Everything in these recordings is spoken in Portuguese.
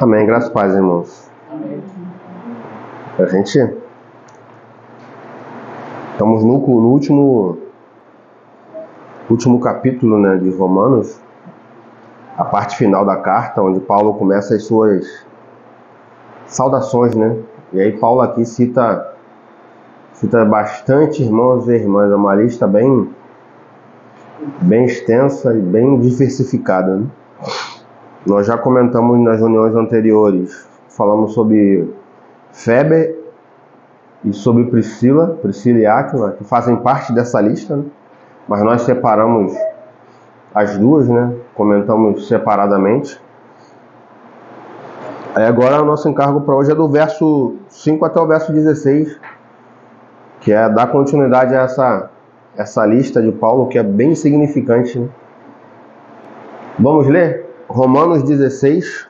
Amém, graças a paz, irmãos. A gente estamos no último capítulo, né, de Romanos, a parte final da carta, onde Paulo começa as suas saudações, né? E aí Paulo aqui cita bastante irmãos e irmãs, é uma lista bem extensa e bem diversificada, né? Nós já comentamos nas reuniões anteriores, falamos sobre Febe e sobre Priscila e Áquila, que fazem parte dessa lista, né? Mas nós separamos as duas, né? Comentamos separadamente. Aí agora o nosso encargo para hoje é do verso 5 até o verso 16, que é dar continuidade a essa lista de Paulo, que é bem significante, né? Vamos ler? Romanos 16,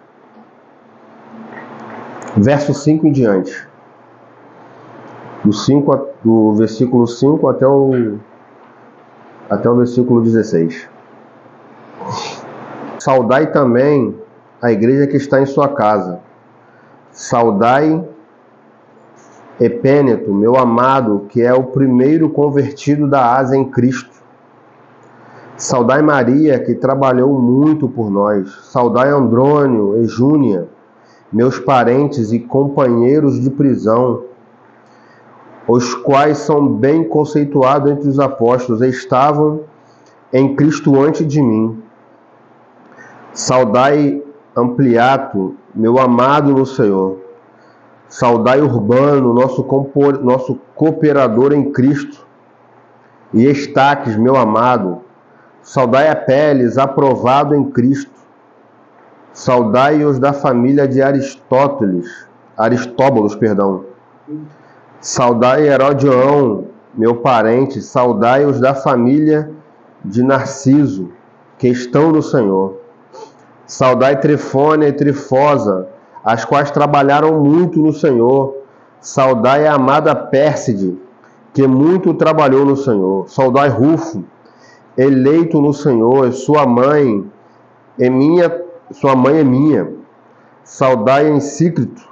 verso 5 em diante. Do versículo 5 até o versículo 16. Saudai também a igreja que está em sua casa. Saudai Epêneto, meu amado, que é o primeiro convertido da Ásia em Cristo. Saudai Maria, que trabalhou muito por nós. Saudai Andrônio e Júnia, meus parentes e companheiros de prisão, os quais são bem conceituados entre os apóstolos e estavam em Cristo antes de mim. Saudai Ampliato, meu amado no Senhor. Saudai Urbano, nosso cooperador em Cristo. E Estaques, meu amado. Saudai Apeles, aprovado em Cristo. Saudai os da família de Aristóbulos. Saudai Herodião, meu parente. Saudai os da família de Narciso, que estão no Senhor. Saudai Trifônia e Trifosa, as quais trabalharam muito no Senhor. Saudai a amada Pérside, que muito trabalhou no Senhor. Saudai Rufo, eleito no Senhor, sua mãe é minha. Saudai Encícrito,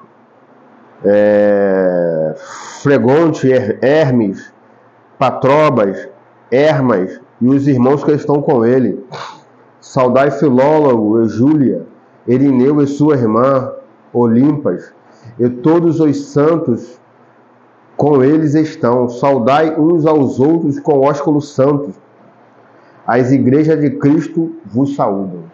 Fregonte, Hermes, Patrobas, Hermas e os irmãos que estão com ele. Saudai Filólogo e Júlia, Irineu e sua irmã, Olimpas, e todos os santos com eles estão. Saudai uns aos outros com ósculos santos. As igrejas de Cristo vos saúdam.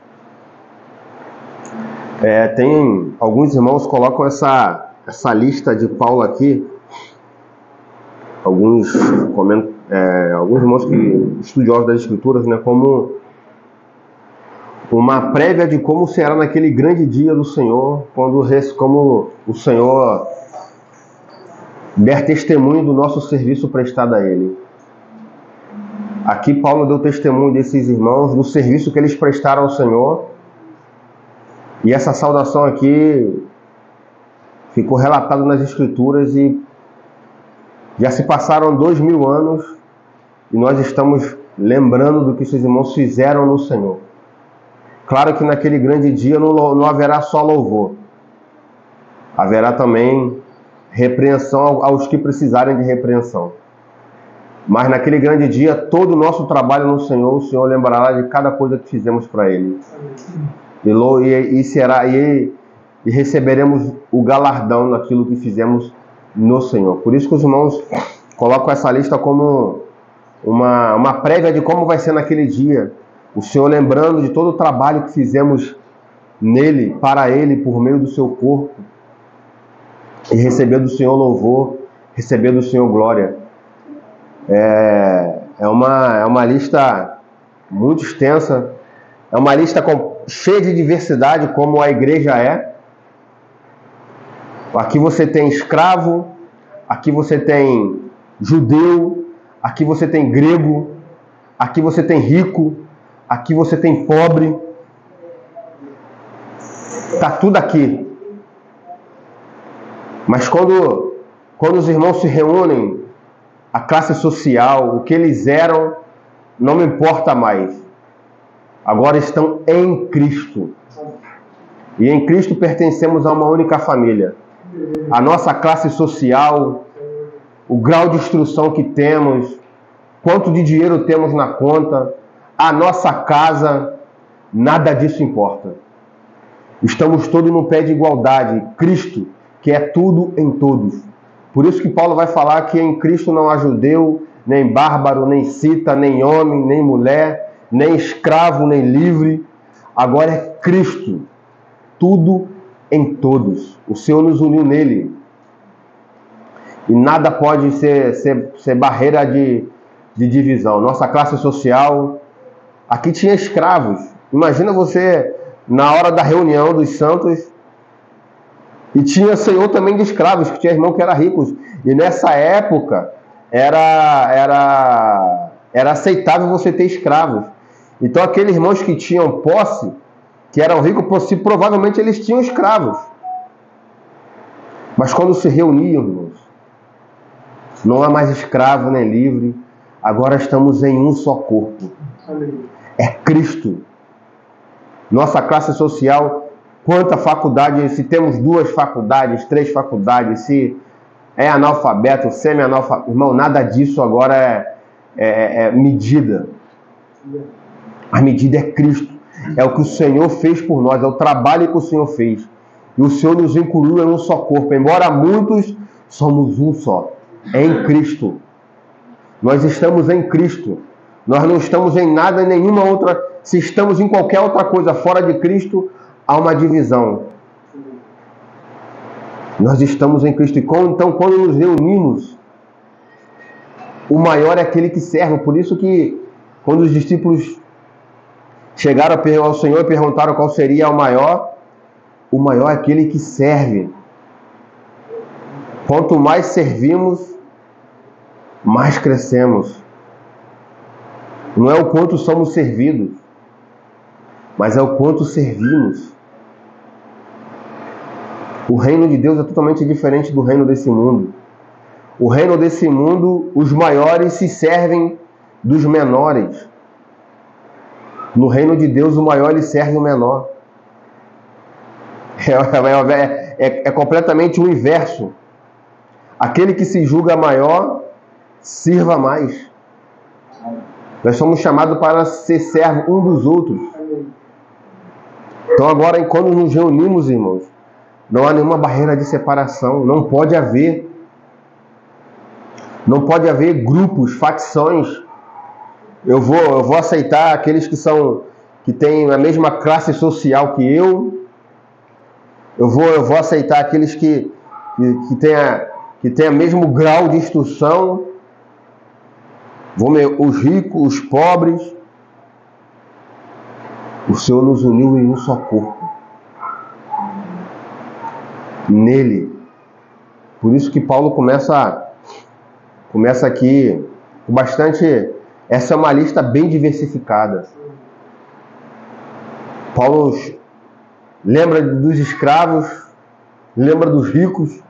Tem alguns irmãos que colocam essa lista de Paulo aqui, alguns irmãos que estudiosos das Escrituras, né, como uma prévia de como será naquele grande dia do Senhor, como o Senhor der testemunho do nosso serviço prestado a Ele. Aqui Paulo deu testemunho desses irmãos, do serviço que eles prestaram ao Senhor, e essa saudação aqui ficou relatada nas Escrituras e já se passaram 2000 anos e nós estamos lembrando do que esses irmãos fizeram no Senhor. Claro que naquele grande dia não haverá só louvor. Haverá também repreensão aos que precisarem de repreensão. Mas naquele grande dia, todo o nosso trabalho no Senhor, o Senhor lembrará de cada coisa que fizemos para Ele. E receberemos o galardão daquilo que fizemos no Senhor. Por isso que os irmãos colocam essa lista como uma prévia de como vai ser naquele dia. O Senhor lembrando de todo o trabalho que fizemos nele, para Ele, por meio do seu corpo. E receber do Senhor louvor, receber do Senhor glória. É uma lista muito extensa. É uma lista cheia de diversidade, como a igreja é. Aqui você tem escravo, aqui você tem judeu, aqui você tem grego, aqui você tem rico, aqui você tem pobre. Está tudo aqui. Mas quando os irmãos se reúnem a classe social, o que eles eram, não me importa mais. Agora estão em Cristo. E em Cristo pertencemos a uma única família. A nossa classe social, o grau de instrução que temos, quanto de dinheiro temos na conta, a nossa casa, nada disso importa. Estamos todos no pé de igualdade. Cristo, que é tudo em todos. Por isso que Paulo vai falar que em Cristo não há judeu, nem bárbaro, nem cita, nem homem, nem mulher, nem escravo, nem livre. Agora é Cristo, tudo em todos. O Senhor nos uniu nele. E nada pode ser barreira de divisão. Nossa classe social, aqui tinha escravos. Imagina você, na hora da reunião dos santos, e tinha senhor também de escravos, que tinha irmão que era ricos. E nessa época, era aceitável você ter escravos. Então aqueles irmãos que tinham posse, que eram ricos, provavelmente eles tinham escravos. Mas quando se reuniam, irmãos, não há mais escravo nem livre, agora estamos em um só corpo. É Cristo. Nossa classe social, quanta faculdade, se temos 2 faculdades, 3 faculdades, se é analfabeto, semi-analfabeto, irmão, nada disso agora é medida. A medida é Cristo. É o que o Senhor fez por nós, é o trabalho que o Senhor fez. E o Senhor nos incluiu em um só corpo. Embora muitos, somos um só. É em Cristo. Nós estamos em Cristo. Nós não estamos em nada, em nenhuma outra. Se estamos em qualquer outra coisa fora de Cristo, há uma divisão. Nós estamos em Cristo. Então, quando nos reunimos, o maior é aquele que serve. Por isso que, quando os discípulos chegaram ao Senhor e perguntaram qual seria o maior é aquele que serve. Quanto mais servimos, mais crescemos. Não é o quanto somos servidos, mas é o quanto servimos. O reino de Deus é totalmente diferente do reino desse mundo. O reino desse mundo, os maiores se servem dos menores. No reino de Deus, o maior lhe serve o menor. É completamente o inverso. Aquele que se julga maior, sirva mais. Nós somos chamados para ser servo um dos outros. Então agora, quando nos reunimos, irmãos, não há nenhuma barreira de separação. Não pode haver grupos, facções. Eu vou aceitar aqueles que têm a mesma classe social que eu. Eu vou aceitar aqueles que têm o mesmo grau de instrução. Os ricos, os pobres. O Senhor nos uniu em um só corpo. Nele. Por isso que Paulo começa aqui com bastante. Essa é uma lista bem diversificada. Paulo lembra dos escravos, lembra dos ricos,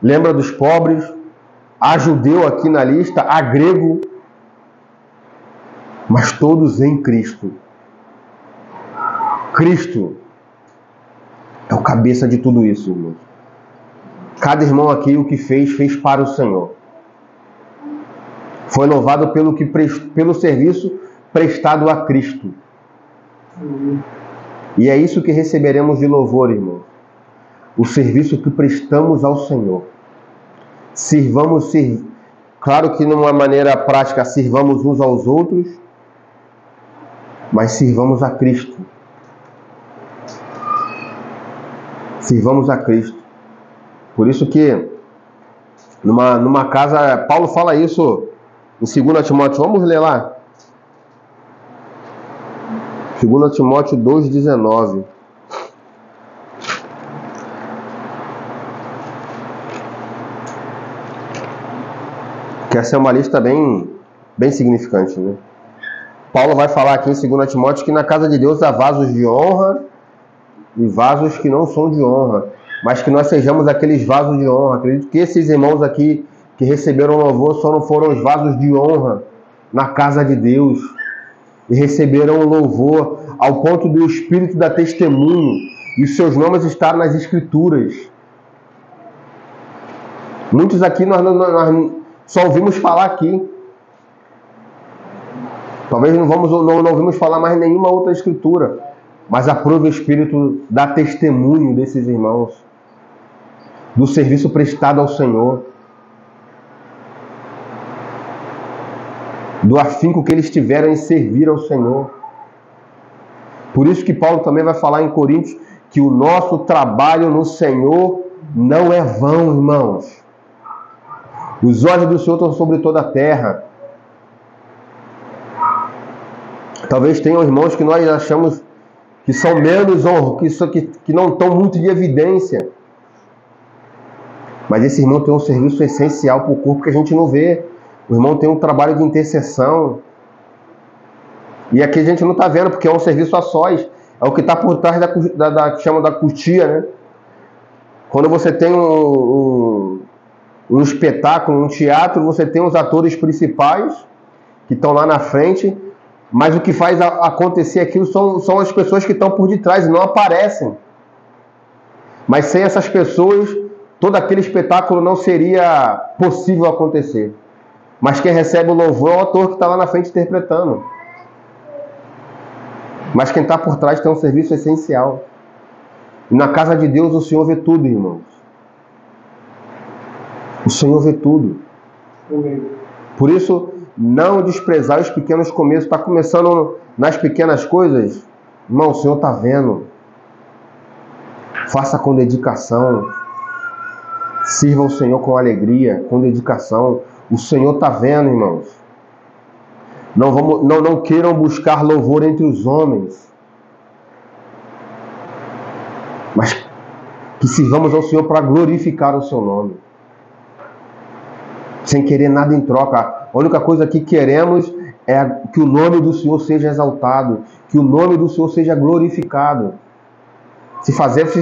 lembra dos pobres, há judeu aqui na lista, há grego, mas todos em Cristo. Cristo é o cabeça de tudo isso, irmãos. Cada irmão aqui o que fez para o Senhor. Foi louvado pelo serviço prestado a Cristo. E é isso que receberemos de louvor, irmão. O serviço que prestamos ao Senhor. Claro que de uma maneira prática, sirvamos uns aos outros, mas sirvamos a Cristo. Sirvamos a Cristo. Por isso que numa casa, Paulo fala isso em 2 Timóteo. Vamos ler lá. 2 Timóteo 2,19. Que essa é uma lista bem significante, né? Paulo vai falar aqui em 2 Timóteo que na casa de Deus há vasos de honra e vasos que não são de honra, mas que nós sejamos aqueles vasos de honra. Acredito que esses irmãos aqui que receberam louvor só não foram os vasos de honra na casa de Deus, e receberam louvor ao ponto do Espírito dar testemunho e os seus nomes estarem nas Escrituras. Muitos aqui nós só ouvimos falar aqui. Talvez não ouvimos falar mais nenhuma outra Escritura, mas aprove o Espírito dar testemunho desses irmãos, do serviço prestado ao Senhor, do afinco que eles tiveram em servir ao Senhor. Por isso que Paulo também vai falar em Coríntios que o nosso trabalho no Senhor não é vão, irmãos. Os olhos do Senhor estão sobre toda a terra. Talvez tenham irmãos que nós achamos que são menos honros, que não estão muito de evidência. Mas esse irmão tem um serviço essencial para o corpo que a gente não vê. O irmão tem um trabalho de intercessão. E aqui a gente não está vendo, porque é um serviço a sós. É o que está por trás que chama da cutia, né? Quando você tem um espetáculo, um teatro, você tem os atores principais que estão lá na frente, mas o que faz acontecer aquilo são as pessoas que estão por detrás e não aparecem. Mas sem essas pessoas, todo aquele espetáculo não seria possível acontecer. Mas quem recebe o louvor é o ator que está lá na frente interpretando. Mas quem está por trás tem um serviço essencial. E na casa de Deus o Senhor vê tudo, irmãos. O Senhor vê tudo. Por isso, não desprezar os pequenos começos. Está começando nas pequenas coisas? Irmão, o Senhor está vendo. Faça com dedicação. Sirva o Senhor com alegria, com dedicação. O Senhor está vendo, irmãos. Não queiram buscar louvor entre os homens, mas que sirvamos ao Senhor para glorificar o seu nome, sem querer nada em troca. A única coisa que queremos é que o nome do Senhor seja exaltado, que o nome do Senhor seja glorificado. Se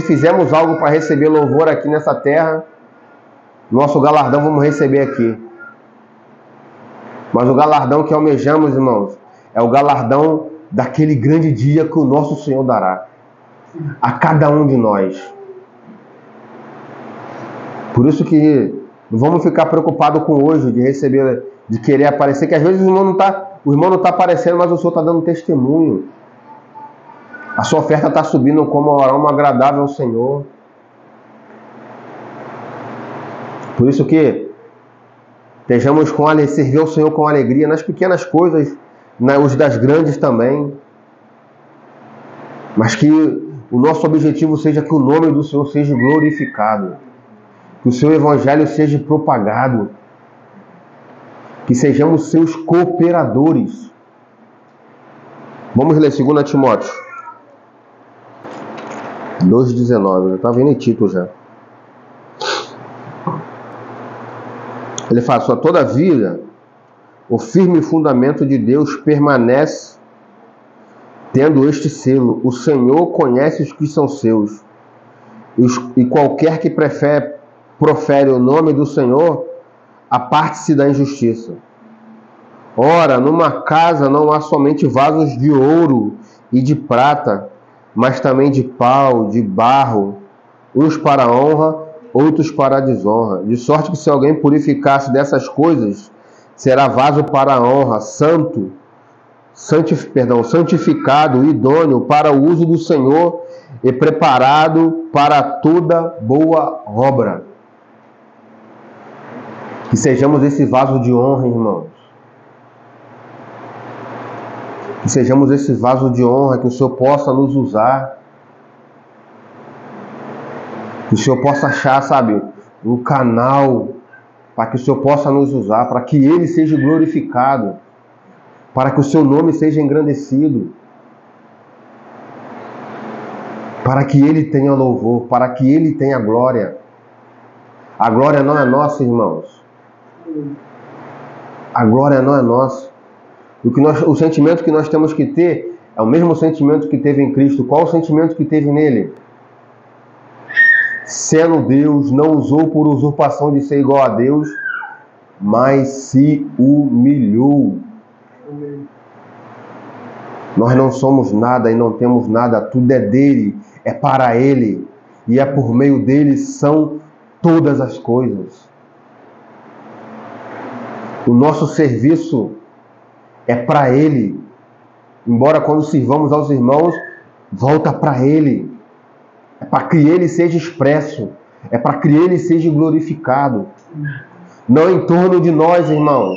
fizermos algo para receber louvor aqui nessa terra, nosso galardão vamos receber aqui. Mas o galardão que almejamos, irmãos, é o galardão daquele grande dia que o nosso Senhor dará a cada um de nós. Por isso que não vamos ficar preocupados com hoje de receber, de querer aparecer, que às vezes o irmão não está aparecendo, mas o Senhor está dando testemunho. A sua oferta está subindo como um aroma agradável ao Senhor. Por isso que estejamos servir ao Senhor com alegria nas pequenas coisas, os das grandes também. Mas que o nosso objetivo seja que o nome do Senhor seja glorificado. Que o seu evangelho seja propagado. Que sejamos seus cooperadores. Vamos ler 2 Timóteo 2,19. Já está vendo em título já. Ele fala só: todavia, o firme fundamento de Deus permanece tendo este selo: o Senhor conhece os que são seus, e qualquer que profere o nome do Senhor, aparte-se da injustiça. Ora, numa casa não há somente vasos de ouro e de prata, mas também de pau, de barro, uns para a honra, outros para a desonra. De sorte que se alguém purificar-se dessas coisas, será vaso para a honra, santificado, idôneo para o uso do Senhor e preparado para toda boa obra. Que sejamos esse vaso de honra, irmãos. Que sejamos esse vaso de honra, que o Senhor possa nos usar. Que o Senhor possa achar, um canal para que o Senhor possa nos usar, para que Ele seja glorificado, para que o seu nome seja engrandecido, para que Ele tenha louvor, para que Ele tenha glória. A glória não é nossa, irmãos. A glória não é nossa. O sentimento que nós temos que ter é o mesmo sentimento que teve em Cristo. Qual o sentimento que teve nele? Sendo Deus, não usou por usurpação de ser igual a Deus, mas se humilhou. Nós não somos nada e não temos nada, tudo é dele, é para ele, e é por meio dele são todas as coisas. O nosso serviço é para ele, embora quando sirvamos aos irmãos, volta para ele, é para que ele seja expresso, é para que ele seja glorificado, não em torno de nós, irmãos,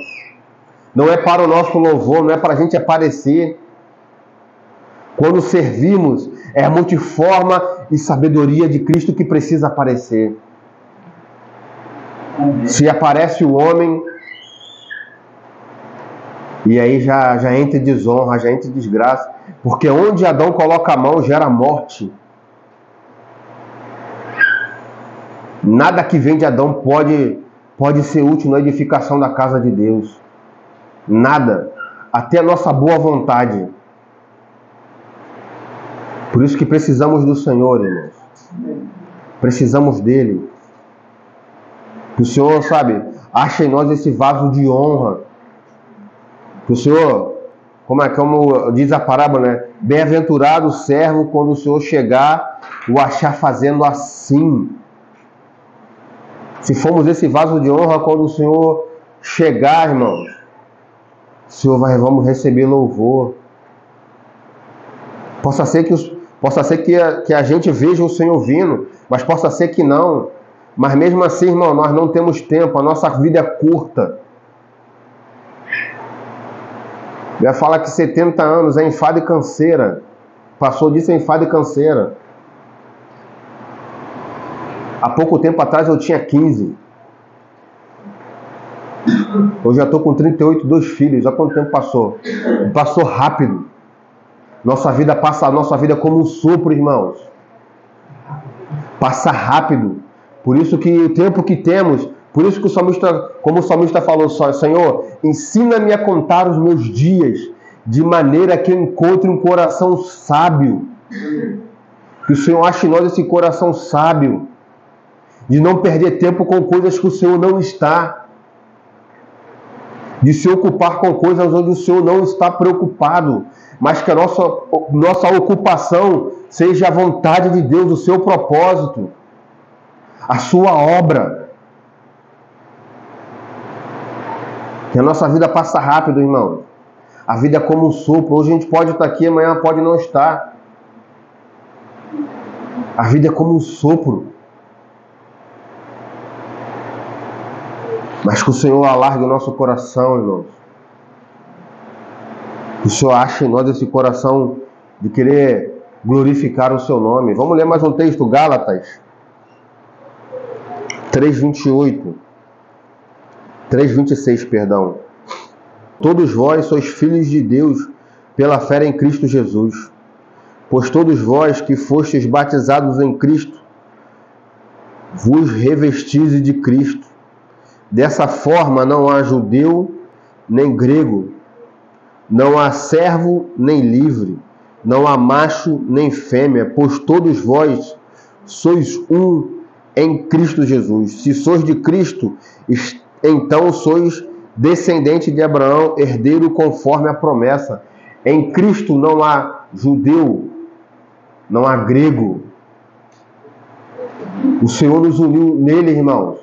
não é para o nosso louvor, não é para a gente aparecer. Quando servimos, é a multiforma e sabedoria de Cristo que precisa aparecer. Se aparece o homem, e aí já entra desonra, já entra desgraça, porque onde Adão coloca a mão gera morte. Nada que vem de Adão pode ser útil na edificação da casa de Deus. Nada. Até a nossa boa vontade. Por isso que precisamos do Senhor, irmãos. Precisamos dele. Que o Senhor, sabe, ache em nós esse vaso de honra. Que o Senhor, como diz a parábola, né? Bem-aventurado o servo quando o Senhor chegar, o achar fazendo assim. Se formos esse vaso de honra, quando o Senhor chegar, irmãos, vamos receber louvor. Possa ser que a gente veja o Senhor vindo, mas possa ser que não. Mas mesmo assim, irmão, nós não temos tempo, a nossa vida é curta. Já fala que 70 anos é enfado e canseira. Passou disso é enfado e canseira. Há pouco tempo atrás eu tinha 15. Hoje já estou com 38, 2 filhos. Há quanto tempo passou? Passou rápido. Nossa vida passa a nossa vida como um sopro, irmãos. Passa rápido. Por isso que o tempo que temos, por isso que o salmista, como o salmista falou, Senhor, ensina-me a contar os meus dias, de maneira que eu encontre um coração sábio. Que o Senhor ache em nós esse coração sábio, de não perder tempo com coisas que o Senhor não está, de se ocupar com coisas onde o Senhor não está preocupado, mas que a nossa ocupação seja a vontade de Deus, o seu propósito, a sua obra. Que a nossa vida passa rápido, irmão. A vida é como um sopro. Hoje a gente pode estar aqui, amanhã pode não estar. A vida é como um sopro. Mas que o Senhor alargue o nosso coração, irmãos. Que o Senhor ache em nós esse coração de querer glorificar o seu nome. Vamos ler mais um texto, Gálatas 3:28. 3:26, perdão. Todos vós sois filhos de Deus pela fé em Cristo Jesus. Pois todos vós que fostes batizados em Cristo, vos revestis de Cristo. Dessa forma não há judeu nem grego, não há servo nem livre, não há macho nem fêmea, pois todos vós sois um em Cristo Jesus. Se sois de Cristo, então sois descendente de Abraão, herdeiro conforme a promessa. Em Cristo não há judeu, não há grego. O Senhor nos uniu nele, irmãos.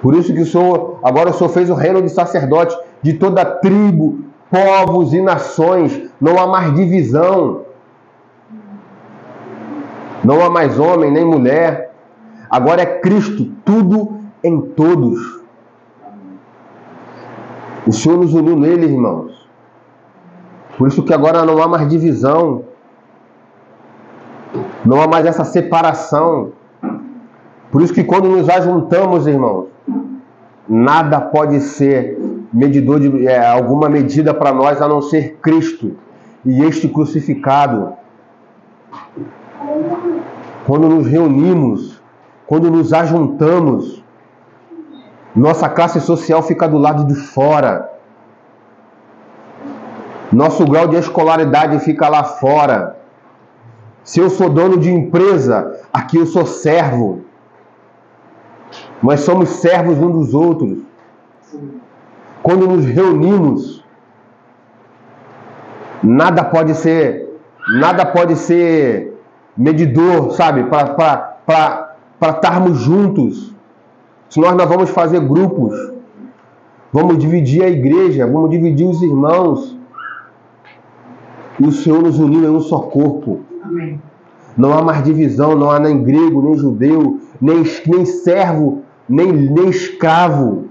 Por isso que agora o Senhor fez o reino de sacerdotes de toda tribo, povos e nações. Não há mais divisão. Não há mais homem nem mulher. Agora é Cristo, tudo em todos. O Senhor nos uniu nele, irmãos. Por isso que agora não há mais divisão. Não há mais essa separação. Por isso que quando nos ajuntamos, irmãos, nada pode ser medidor de alguma medida para nós a não ser Cristo e este crucificado. Quando nos reunimos, quando nos ajuntamos, nossa classe social fica do lado de fora. Nosso grau de escolaridade fica lá fora. Se eu sou dono de empresa, aqui eu sou servo. Nós somos servos uns dos outros. Quando nos reunimos, nada pode ser medidor, sabe, para estarmos juntos. Se nós não vamos fazer grupos, vamos dividir a igreja, vamos dividir os irmãos, e o Senhor nos uniu em um só corpo. Amém. Não há mais divisão, não há nem grego, nem judeu, nem servo, nem escravo.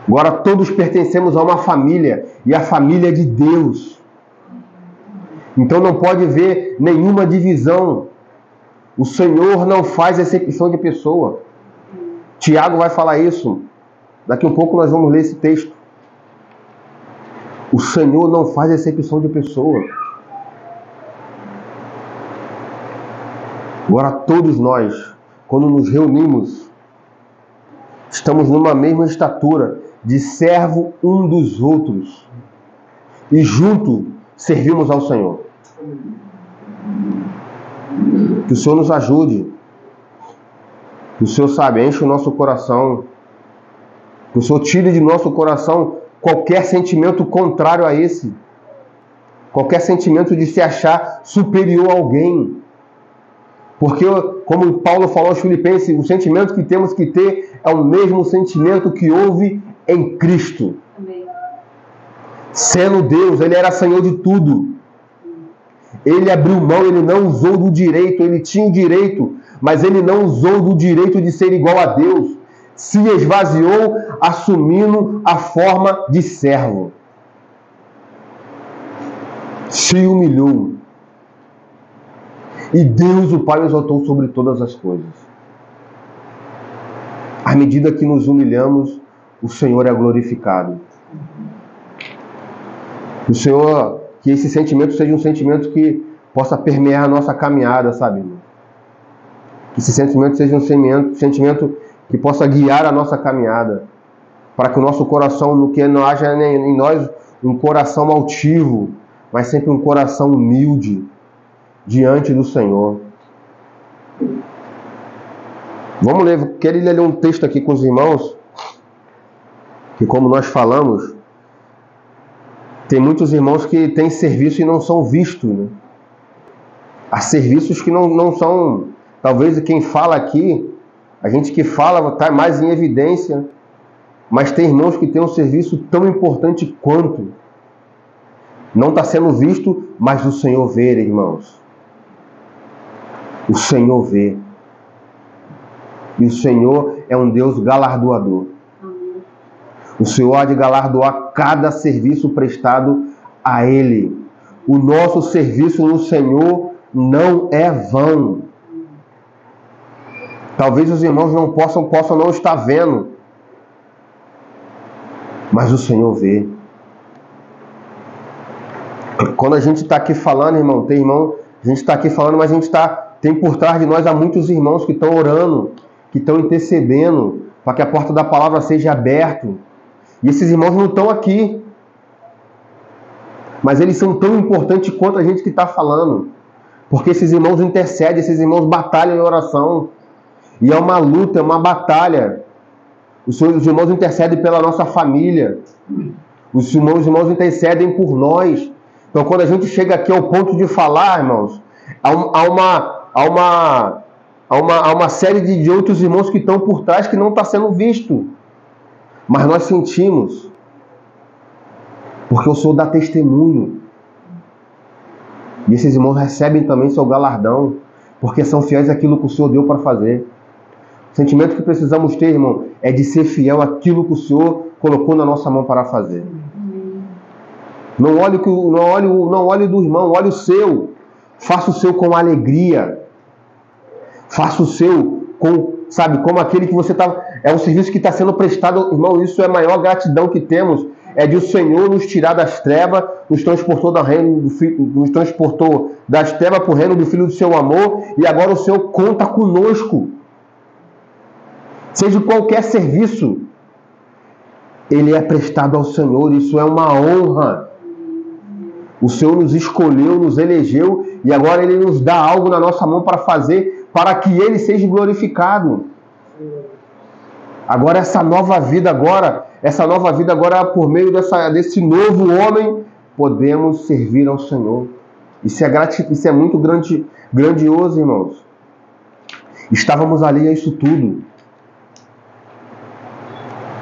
Agora todos pertencemos a uma família, e a família é de Deus. Então não pode haver nenhuma divisão. O Senhor não faz acepção de pessoa. Tiago vai falar isso. Daqui a um pouco nós vamos ler esse texto. O Senhor não faz acepção de pessoa. Agora todos nós, quando nos reunimos, estamos numa mesma estatura de servo um dos outros. E junto servimos ao Senhor. Que o Senhor nos ajude. Que o Senhor, sabe, enche o nosso coração. Que o Senhor tire de nosso coração qualquer sentimento contrário a esse. Qualquer sentimento de se achar superior a alguém. Porque, como Paulo falou aos Filipenses, o sentimento que temos que ter é o mesmo sentimento que houve em Cristo. Amém. Sendo Deus, Ele era Senhor de tudo. Ele abriu mão, Ele não usou do direito, Ele tinha o direito, mas Ele não usou do direito de ser igual a Deus. Se esvaziou, assumindo a forma de servo. Se humilhou. E Deus, o Pai, o exaltou sobre todas as coisas. À medida que nos humilhamos, o Senhor é glorificado. O Senhor, que esse sentimento seja um sentimento que possa permear a nossa caminhada, sabe? Que esse sentimento seja um sentimento que possa guiar a nossa caminhada. Para que o nosso coração, que não haja em nós um coração altivo, mas sempre um coração humilde diante do Senhor. Vamos ler, quero ler um texto aqui com os irmãos, que como nós falamos, tem muitos irmãos que têm serviço e não são vistos, né? Há serviços que não são, talvez quem fala aqui, a gente que fala está mais em evidência, mas tem irmãos que têm um serviço tão importante quanto. Não está sendo visto, mas o Senhor vê, irmãos. O Senhor vê. E o Senhor é um Deus galardoador. O Senhor há de galardoar cada serviço prestado a Ele. O nosso serviço no Senhor não é vão. Talvez os irmãos não possam não estar vendo, mas o Senhor vê. Quando a gente está aqui falando, irmão, a gente está aqui falando, mas a gente tem por trás de nós há muitos irmãos que estão orando, que estão intercedendo para que a porta da palavra seja aberta. E esses irmãos não estão aqui, mas eles são tão importantes quanto a gente que está falando, porque esses irmãos intercedem, esses irmãos batalham em oração, e é uma luta, é uma batalha. Os irmãos intercedem pela nossa família, os irmãos intercedem por nós. Então, quando a gente chega aqui ao ponto de falar, irmãos, há uma série de outros irmãos que estão por trás que não está sendo visto. Mas nós sentimos. Porque o Senhor dá testemunho. E esses irmãos recebem também seu galardão. Porque são fiéis àquilo que o Senhor deu para fazer. O sentimento que precisamos ter, irmão, é de ser fiel àquilo que o Senhor colocou na nossa mão para fazer. Não olhe do irmão, olhe o seu. Faça o seu com alegria. Faça o seu com, sabe, como aquele que você está... É um serviço que está sendo prestado, irmão, isso é a maior gratidão que temos. É de o Senhor nos tirar das trevas, nos transportou das trevas para o reino do Filho do seu amor, e agora o Senhor conta conosco. Seja qualquer serviço, ele é prestado ao Senhor, isso é uma honra. O Senhor nos escolheu, nos elegeu, e agora Ele nos dá algo na nossa mão para fazer, para que Ele seja glorificado. Agora essa nova vida agora por meio desse novo homem, podemos servir ao Senhor. Isso é muito grandioso, irmãos. Estávamos ali a isso tudo.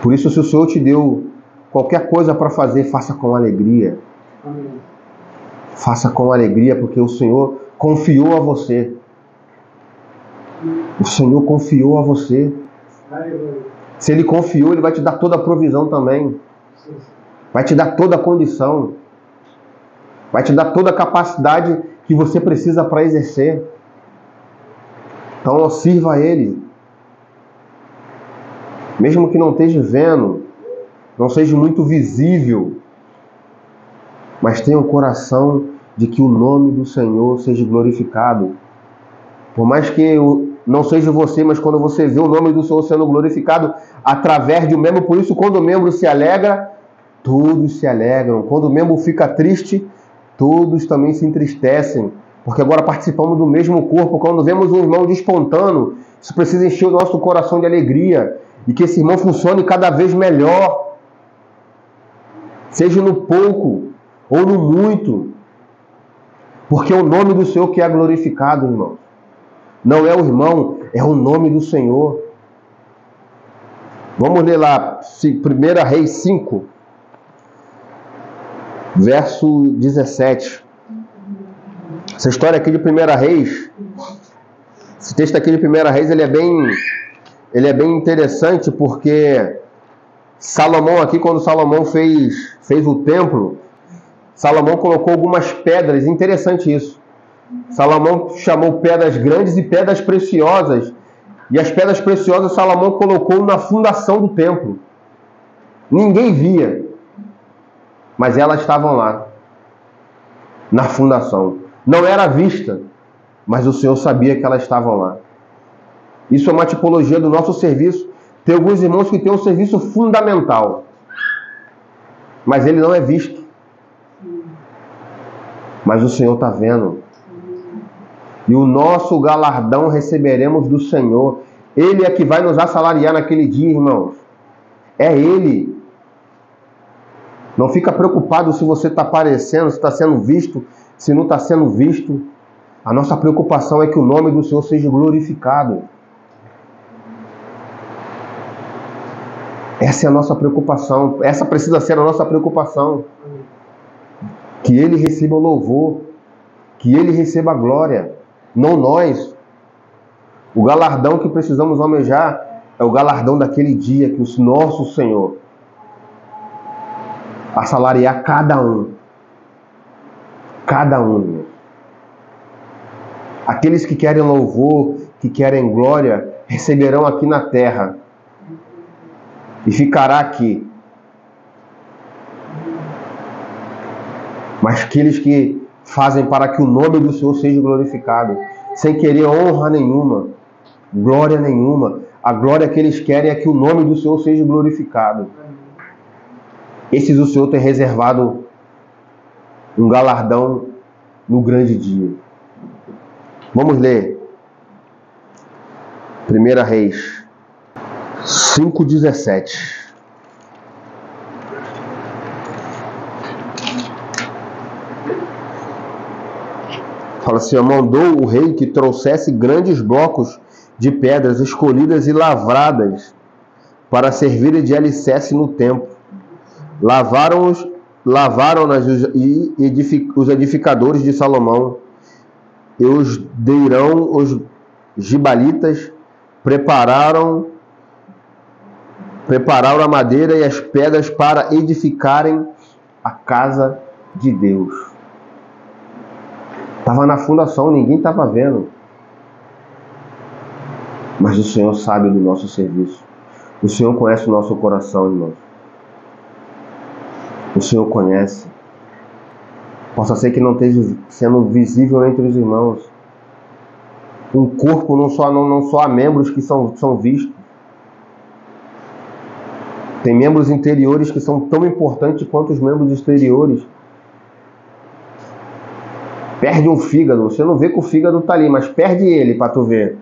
Por isso, se o Senhor te deu qualquer coisa para fazer, faça com alegria. Amém. Faça com alegria, porque o Senhor confiou a você. O Senhor confiou a você. Se Ele confiou, Ele vai te dar toda a provisão também. Vai te dar toda a condição. Vai te dar toda a capacidade que você precisa para exercer. Então, sirva a Ele. Mesmo que não esteja vendo, não seja muito visível, mas tenha um coração de que o nome do Senhor seja glorificado. Por mais que não seja você, mas quando você vê o nome do Senhor sendo glorificado através de um membro, por isso quando o membro se alegra, todos se alegram. Quando o membro fica triste, todos também se entristecem, porque agora participamos do mesmo corpo. Quando vemos um irmão despontando, isso precisa encher o nosso coração de alegria, e que esse irmão funcione cada vez melhor, seja no pouco ou no muito, porque é o nome do Senhor que é glorificado, irmão. Não é o irmão, é o nome do Senhor. Vamos ler lá, 1 Reis 5, verso 17. Essa história aqui de 1 Reis, esse texto aqui de 1 Reis, ele é bem interessante, porque Salomão aqui, quando Salomão fez o templo, Salomão colocou algumas pedras, interessante isso. Salomão chamou pedras grandes e pedras preciosas, e as pedras preciosas Salomão colocou na fundação do templo. Ninguém via, mas elas estavam lá, na fundação. Não era vista, mas o Senhor sabia que elas estavam lá. Isso é uma tipologia do nosso serviço. Tem alguns irmãos que têm um serviço fundamental, mas ele não é visto. Mas o Senhor está vendo. E o nosso galardão receberemos do Senhor. Ele é que vai nos assalariar naquele dia, irmãos. É Ele. Não fica preocupado se você está aparecendo, se está sendo visto, se não está sendo visto. A nossa preocupação é que o nome do Senhor seja glorificado. Essa é a nossa preocupação. Essa precisa ser a nossa preocupação. Que Ele receba o louvor. Que Ele receba a glória. Não nós. O galardão que precisamos almejar é o galardão daquele dia que o nosso Senhor assalariar cada um. Cada um. Aqueles que querem louvor, que querem glória, receberão aqui na terra. E ficará aqui. Mas aqueles que fazem para que o nome do Senhor seja glorificado, sem querer honra nenhuma, glória nenhuma, a glória que eles querem é que o nome do Senhor seja glorificado. Esses o Senhor tem reservado um galardão no grande dia. Vamos ler 1 Reis 5:17. Fala assim: mandou o rei que trouxesse grandes blocos de pedras escolhidas e lavradas para servirem de alicerce no templo. Lavaram-nas os edificadores de Salomão, e os deirão, os gibalitas, prepararam a madeira e as pedras para edificarem a casa de Deus. Estava na fundação, ninguém estava vendo. Mas o Senhor sabe do nosso serviço. O Senhor conhece o nosso coração, irmãos. O Senhor conhece. Possa ser que não esteja sendo visível entre os irmãos. Um corpo não só há membros que são vistos. Tem membros interiores que são tão importantes quanto os membros exteriores. Perde um fígado. Você não vê que o fígado está ali, mas perde ele para tu ver.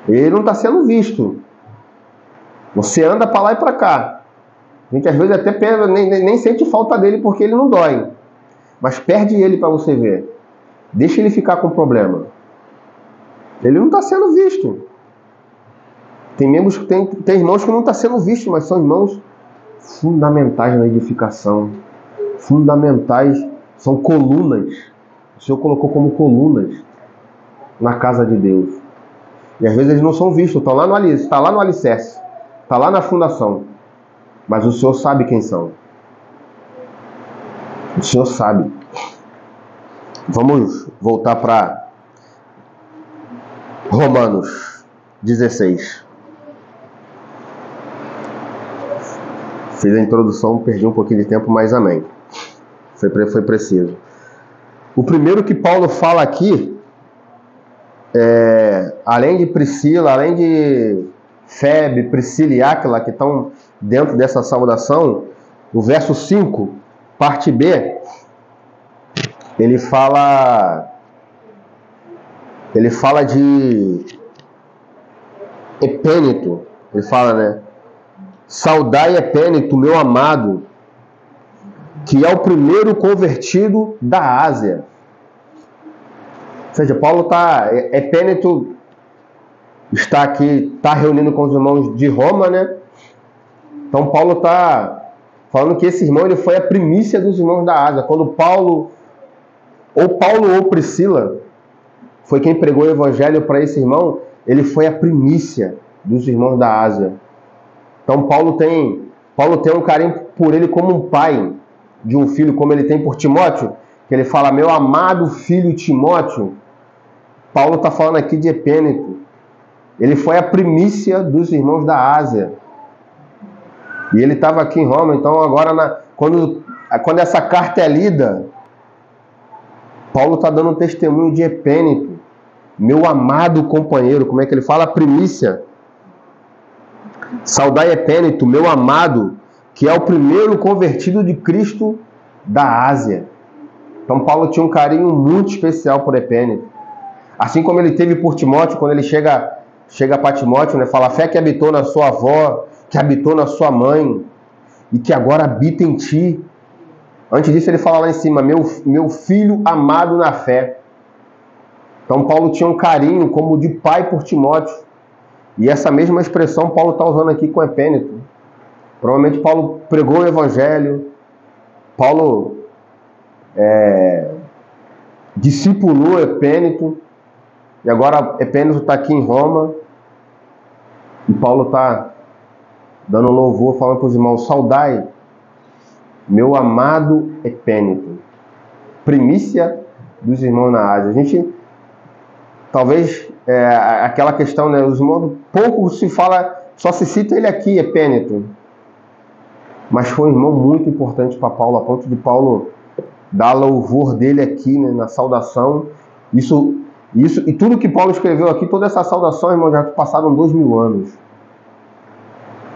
Ele não está sendo visto. Você anda para lá e para cá. A gente às vezes até nem sente falta dele porque ele não dói. Mas perde ele para você ver. Deixa ele ficar com problema. Ele não está sendo visto. Tem irmãos que não estão sendo vistos, mas são irmãos fundamentais na edificação. Fundamentais, são colunas. O Senhor colocou como colunas na casa de Deus. E às vezes eles não são vistos, está lá no alicerce, está lá na fundação. Mas o Senhor sabe quem são. O Senhor sabe. Vamos voltar para Romanos 16. Fiz a introdução, perdi um pouquinho de tempo, mas amém. Foi preciso. O primeiro que Paulo fala aqui, além de Priscila, além de Febe, Priscila e Áquila, que estão dentro dessa saudação, o verso 5, parte B, ele fala de Epêneto. Ele fala, né? Saudai Epêneto, meu amado, que é o primeiro convertido da Ásia. Ou seja, Paulo Epêneto está aqui, está reunindo com os irmãos de Roma, né? Então Paulo está falando que esse irmão ele foi a primícia dos irmãos da Ásia. Quando Paulo ou Priscila foi quem pregou o evangelho para esse irmão, ele foi a primícia dos irmãos da Ásia. Então Paulo tem um carinho por ele como um pai de um filho, como ele tem por Timóteo, que ele fala, meu amado filho Timóteo. Paulo está falando aqui de Epêneto. Ele foi a primícia dos irmãos da Ásia. E ele estava aqui em Roma, então agora, quando essa carta é lida, Paulo está dando um testemunho de Epêneto, meu amado companheiro. Como é que ele fala? A primícia. Saudai Epêneto, meu amado, que é o primeiro convertido de Cristo da Ásia. Então Paulo tinha um carinho muito especial por Epêneto. Assim como ele teve por Timóteo, quando ele chega para Timóteo, né, fala, a fé que habitou na sua avó, que habitou na sua mãe, e que agora habita em ti. Antes disso ele fala lá em cima, meu filho amado na fé. Então Paulo tinha um carinho como de pai por Timóteo. E essa mesma expressão Paulo está usando aqui com Epêneto. Provavelmente Paulo pregou o evangelho, Paulo discipulou Epêneto, e agora Epêneto está aqui em Roma, e Paulo está dando louvor, falando para os irmãos, saudai, meu amado Epêneto, primícia dos irmãos na Ásia. A gente, talvez, aquela questão, né, os irmãos, pouco se fala, só se cita ele aqui, Epêneto, mas foi um irmão muito importante para Paulo, a ponto de Paulo dar louvor dele aqui, né, na saudação. Isso, e tudo que Paulo escreveu aqui, toda essa saudação, irmão, já passaram 2000 anos.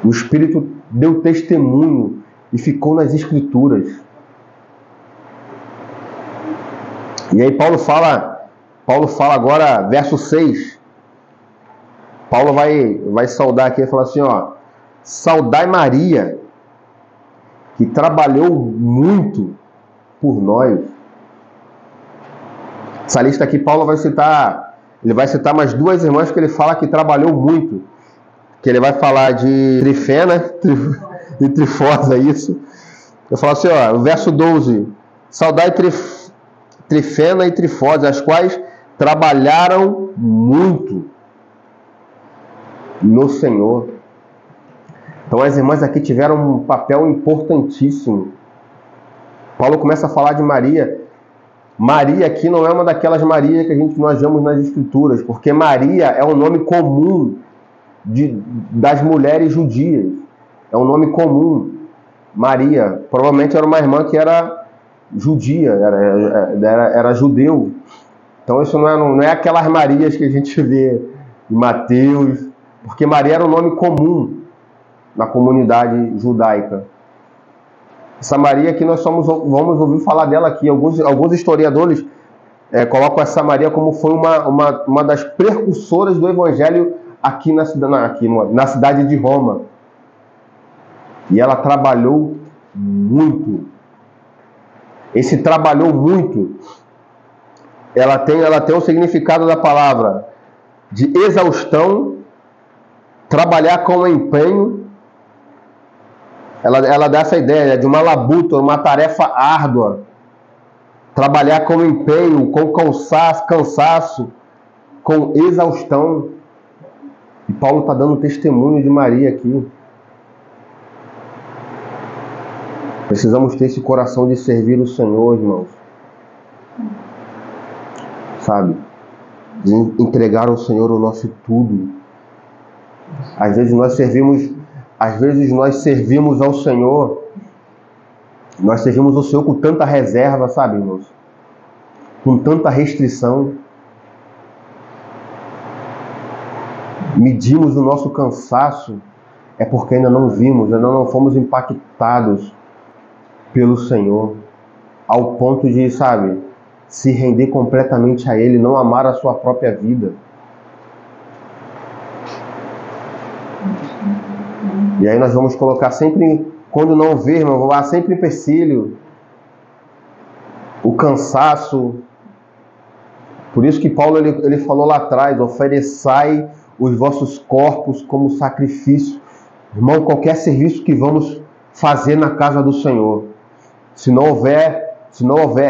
O Espírito deu testemunho e ficou nas Escrituras. E aí Paulo fala agora, verso 6. Paulo vai saudar aqui e falar assim, ó, saudai Maria, que trabalhou muito por nós. Essa lista aqui, Paulo vai citar mais duas irmãs que ele fala que trabalhou muito. Que ele vai falar de Trifena e Trifosa, isso. Eu falo assim, ó, o verso 12. Saudai Trifena e Trifosa, as quais trabalharam muito no Senhor. Então as irmãs aqui tiveram um papel importantíssimo. Paulo começa a falar de Maria. Maria aqui não é uma daquelas Marias que nós vemos nas Escrituras, porque Maria é um nome comum das mulheres judias. É um nome comum. Maria provavelmente era uma irmã que era judia, era judeu. Então isso não é aquelas Marias que a gente vê em Mateus, porque Maria era um nome comum na comunidade judaica. Essa Maria que nós vamos ouvir falar dela aqui. Alguns historiadores colocam essa Maria como foi uma das precursoras do Evangelho aqui na cidade de Roma. E ela trabalhou muito. Esse trabalhou muito, ela tem o significado da palavra de exaustão, trabalhar com empenho. Ela dá essa ideia de uma labuta, uma tarefa árdua. Trabalhar com empenho, com cansaço, com exaustão. E Paulo está dando testemunho de Maria aqui. Precisamos ter esse coração de servir o Senhor, irmãos. Sabe? De entregar ao Senhor o nosso tudo. Às vezes nós servimos ao Senhor. Nós servimos ao Senhor com tanta reserva, sabe, irmãos? Com tanta restrição. Medimos o nosso cansaço. É porque ainda não vimos, ainda não fomos impactados pelo Senhor, ao ponto de, sabe, se render completamente a Ele, não amar a sua própria vida. E aí nós vamos colocar sempre, quando não ver, irmão, vamos lá sempre empecilho, o cansaço. Por isso que Paulo ele falou lá atrás: ofereçai os vossos corpos como sacrifício. Irmão, qualquer serviço que vamos fazer na casa do Senhor, se não houver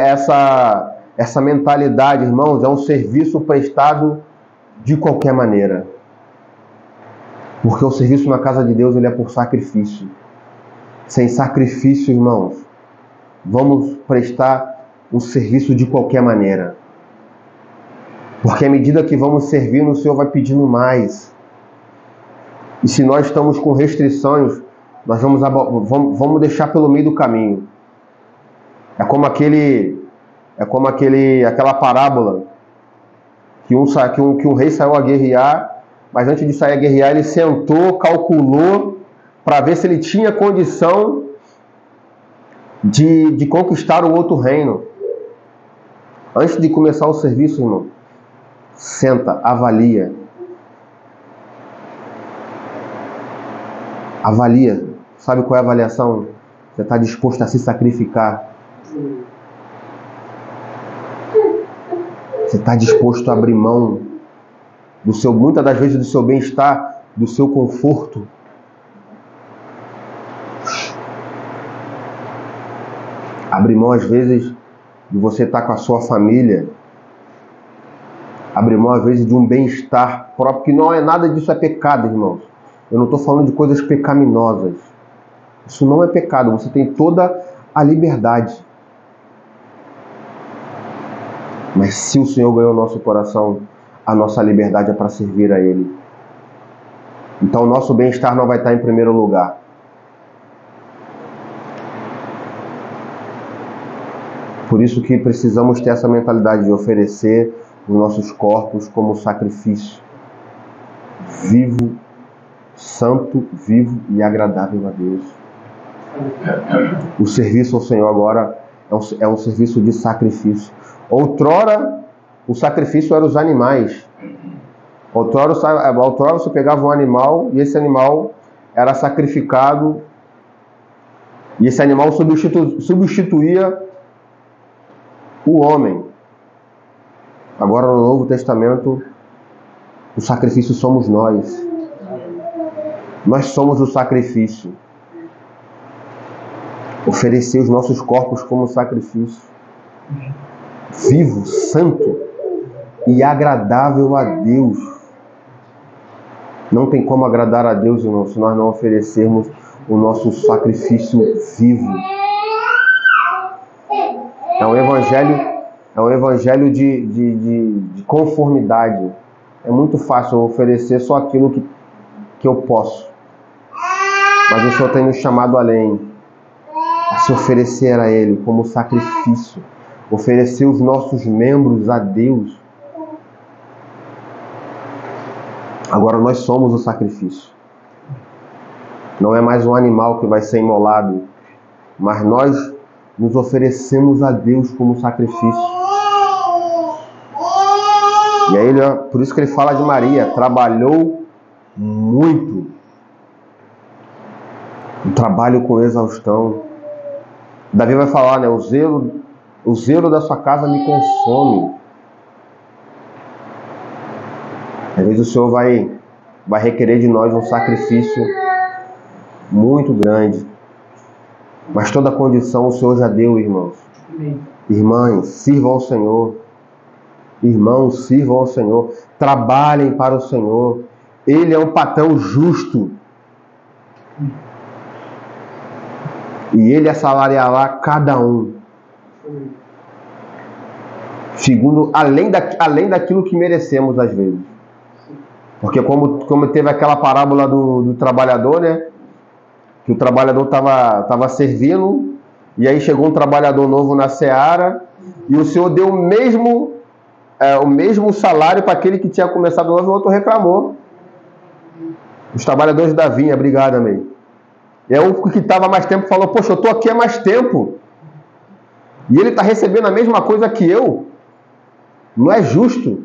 essa mentalidade, irmãos, é um serviço prestado de qualquer maneira. Porque o serviço na casa de Deus, ele é por sacrifício. Sem sacrifício, irmãos, vamos prestar um serviço de qualquer maneira. Porque à medida que vamos servindo, o Senhor vai pedindo mais. E se nós estamos com restrições, nós vamos deixar pelo meio do caminho. É como aquela parábola que um rei saiu a guerrear, mas antes de sair a guerrear, ele sentou, calculou para ver se ele tinha condição de conquistar o outro reino. Antes de começar o serviço, irmão, senta, avalia. Avalia. Sabe qual é a avaliação? Você está disposto a se sacrificar. Você está disposto a abrir mão muitas das vezes do seu bem-estar, do seu conforto. Abrir mão às vezes de você estar com a sua família. Abrir mão às vezes de um bem-estar próprio, que não é nada disso, é pecado, irmãos. Eu não estou falando de coisas pecaminosas. Isso não é pecado, você tem toda a liberdade. Mas se o Senhor ganhou o nosso coração, a nossa liberdade é para servir a Ele. Então o nosso bem-estar não vai estar em primeiro lugar. Por isso que precisamos ter essa mentalidade de oferecer os nossos corpos como sacrifício vivo, santo, vivo e agradável a Deus. O serviço ao Senhor agora é um serviço de sacrifício. Outrora, o sacrifício era os animais. Outrora você pegava um animal e esse animal era sacrificado e esse animal substituía o homem. Agora no Novo Testamento, o sacrifício somos nós. Nós somos o sacrifício. Oferecer os nossos corpos como sacrifício vivo, santo e agradável a Deus. Não tem como agradar a Deus, irmão, se nós não oferecermos o nosso sacrifício vivo. É um evangelho de conformidade. É muito fácil eu oferecer só aquilo que eu posso. Mas o Senhor tem nos chamado além, a se oferecer a Ele como sacrifício. Oferecer os nossos membros a Deus. Agora nós somos o sacrifício. Não é mais um animal que vai ser imolado, mas nós nos oferecemos a Deus como sacrifício. E aí, por isso que ele fala de Maria, trabalhou muito. Eu trabalho com exaustão. Davi vai falar, né? O zelo da sua casa me consome. Às vezes o Senhor vai requerer de nós um sacrifício muito grande. Mas toda a condição o Senhor já deu, irmãos. Irmãs, sirvam ao Senhor. Irmãos, sirvam ao Senhor. Trabalhem para o Senhor. Ele é um patrão justo. E Ele assalariará cada um. Segundo, além daquilo que merecemos às vezes. Porque como teve aquela parábola do trabalhador, né? Que o trabalhador estava servindo, e aí chegou um trabalhador novo na seara, e o Senhor deu o mesmo salário para aquele que tinha começado novo, e o outro reclamou. Os trabalhadores da vinha, obrigado, amém. E aí o que estava mais tempo falou, poxa, eu estou aqui há mais tempo, e ele está recebendo a mesma coisa que eu. Não é justo.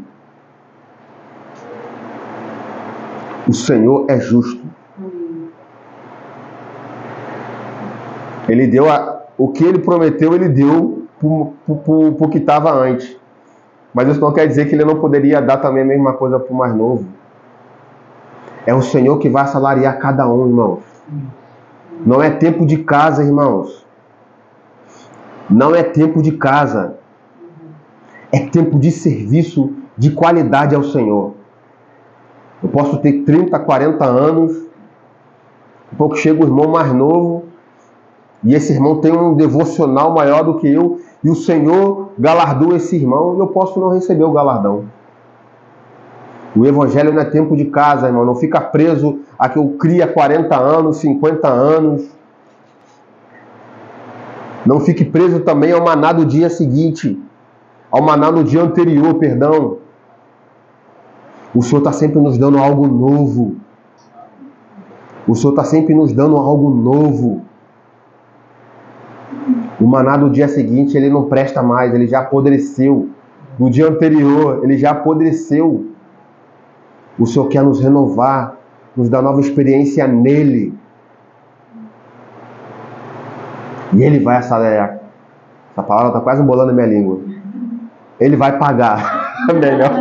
O Senhor é justo. Ele deu o que ele prometeu, ele deu para o que estava antes. Mas isso não quer dizer que ele não poderia dar também a mesma coisa para o mais novo. É o Senhor que vai assalariar cada um, irmãos. Não é tempo de casa, irmãos. Não é tempo de casa. É tempo de serviço de qualidade ao Senhor. Eu posso ter 30, 40 anos, um pouco chega o irmão mais novo, e esse irmão tem um devocional maior do que eu, e o Senhor galardoa esse irmão, e eu posso não receber o galardão. O evangelho não é tempo de casa, irmão. Não fica preso a que eu cria 40 anos, 50 anos. Não fique preso também ao maná do dia seguinte, ao maná no dia anterior, perdão. O Senhor está sempre nos dando algo novo. O Senhor está sempre nos dando algo novo. O maná do dia seguinte, ele não presta mais, ele já apodreceu. No dia anterior, ele já apodreceu. O Senhor quer nos renovar, nos dar nova experiência nele. E Ele vai acelerar. Essa palavra está quase embolando a minha língua. Ele vai pagar. Melhor.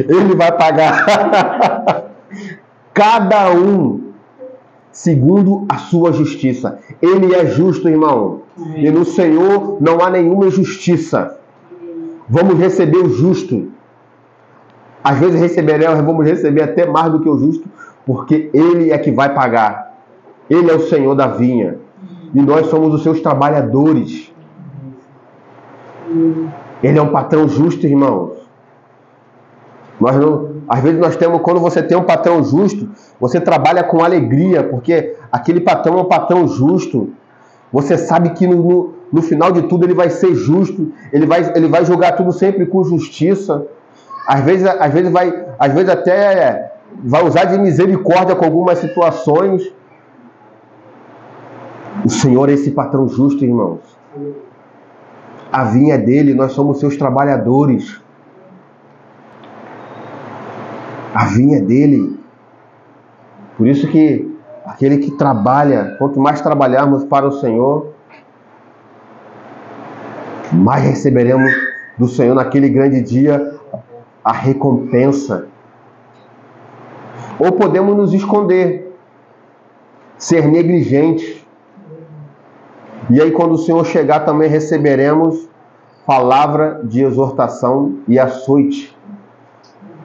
Ele vai pagar. Cada um segundo a sua justiça. Ele é justo, irmão. E no Senhor não há nenhuma injustiça. Vamos receber o justo. Às vezes vamos receber até mais do que o justo, porque Ele é que vai pagar. Ele é o Senhor da vinha. E nós somos os seus trabalhadores. Ele é um patrão justo, irmãos. Às vezes quando você tem um patrão justo, você trabalha com alegria, porque aquele patrão é um patrão justo. Você sabe que no final de tudo ele vai ser justo, ele vai julgar tudo sempre com justiça. Às vezes até vai usar de misericórdia com algumas situações. O Senhor é esse patrão justo, irmãos. A vinha é dele, nós somos seus trabalhadores. A vinha é dele. Por isso que aquele que trabalha, quanto mais trabalharmos para o Senhor, mais receberemos do Senhor naquele grande dia a recompensa. Ou podemos nos esconder, ser negligentes. E aí quando o Senhor chegar também receberemos palavra de exortação e açoite.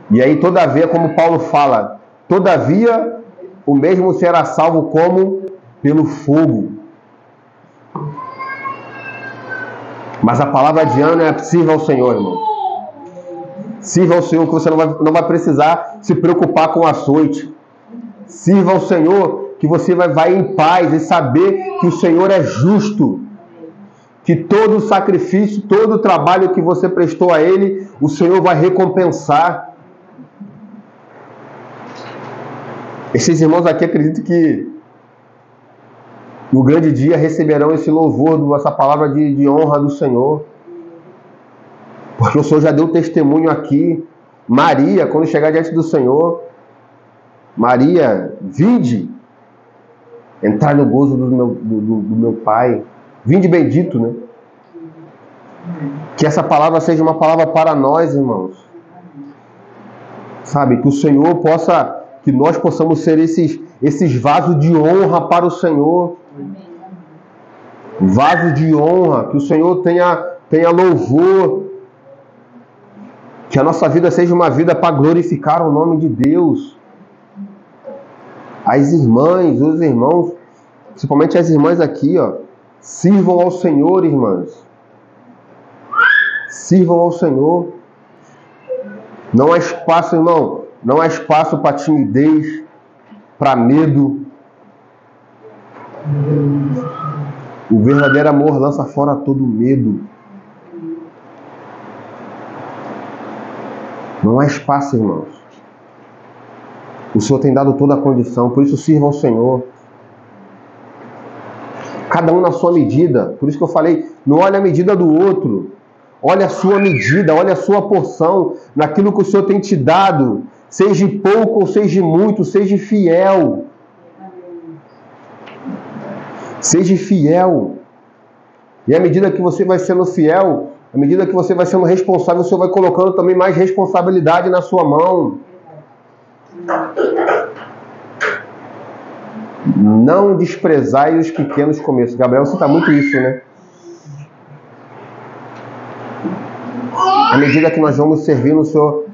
E aí todavia, como Paulo fala, todavia o mesmo será salvo como pelo fogo. Mas a palavra de ano é sirva ao Senhor, irmão. Sirva ao Senhor, que você não vai precisar se preocupar com o açoite. Sirva ao Senhor, que você vai em paz e saber que o Senhor é justo. Que todo o sacrifício, todo o trabalho que você prestou a Ele, o Senhor vai recompensar. Esses irmãos aqui acreditam que no grande dia receberão esse louvor, essa palavra de honra do Senhor. Porque o Senhor já deu testemunho aqui. Maria, quando chegar diante do Senhor, Maria, vinde, entrar no gozo do meu Pai. Vinde bendito, né? Que essa palavra seja uma palavra para nós, irmãos. Sabe, que o Senhor possa, que nós possamos ser esses vasos de honra para o Senhor. Vasos de honra, que o Senhor tenha louvor. Que a nossa vida seja uma vida para glorificar o nome de Deus. As irmãs, os irmãos, principalmente as irmãs aqui, ó, sirvam ao Senhor, irmãs. Sirvam ao Senhor. Não há espaço, irmão. Não há espaço para timidez, para medo. O verdadeiro amor lança fora todo medo. Não há espaço, irmãos. O Senhor tem dado toda a condição, por isso sirva ao Senhor. Cada um na sua medida. Por isso que eu falei, não olhe a medida do outro. Olha a sua medida, olha a sua porção, naquilo que o Senhor tem te dado. Seja pouco ou seja muito, seja fiel. Seja fiel. E à medida que você vai sendo fiel, à medida que você vai sendo responsável, o Senhor vai colocando também mais responsabilidade na sua mão. Não desprezai os pequenos começos. Gabriel cita muito isso, né? À medida que nós vamos servindo o Senhor,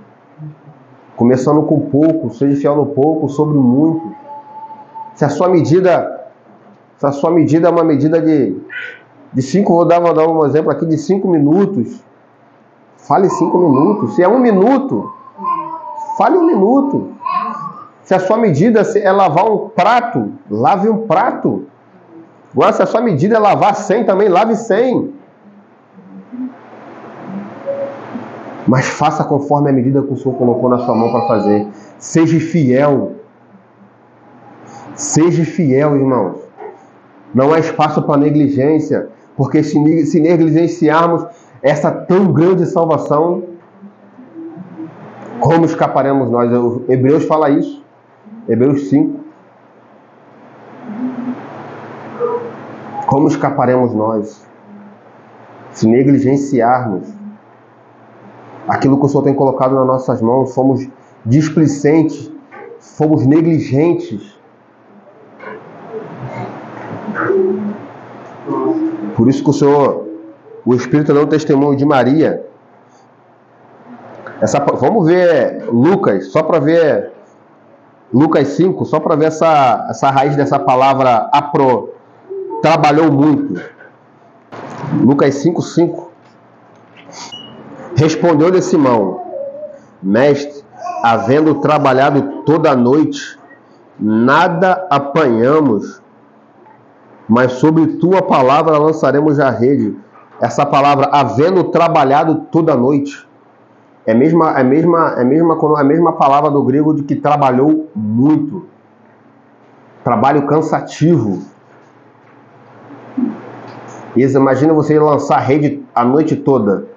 começando com pouco, seja fiel no pouco, sobre muito. Se a sua medida é uma medida de 5, vou dar um exemplo aqui, de 5 minutos, fale 5 minutos. Se é 1 minuto, fale 1 minuto. Se a sua medida é lavar um prato, lave um prato. Agora, se a sua medida é lavar 100, também lave 100. Mas faça conforme a medida que o Senhor colocou na sua mão para fazer. Seja fiel. Seja fiel, irmãos. Não há espaço para negligência, porque se negligenciarmos essa tão grande salvação, como escaparemos nós? Hebreus fala isso. Hebreus 5. Como escaparemos nós? Se negligenciarmos aquilo que o Senhor tem colocado nas nossas mãos, fomos displicentes, fomos negligentes. Por isso que o Espírito deu um testemunho de Maria. Vamos ver Lucas, só para ver Lucas 5, só para ver essa raiz dessa palavra trabalhou muito. Lucas 5:5. Respondeu-lhe Simão: Mestre, havendo trabalhado toda a noite, nada apanhamos, mas sobre tua palavra lançaremos a rede. Essa palavra, havendo trabalhado toda a noite, é a mesma palavra do grego de que trabalhou muito. Trabalho cansativo. Imagina você lançar a rede a noite toda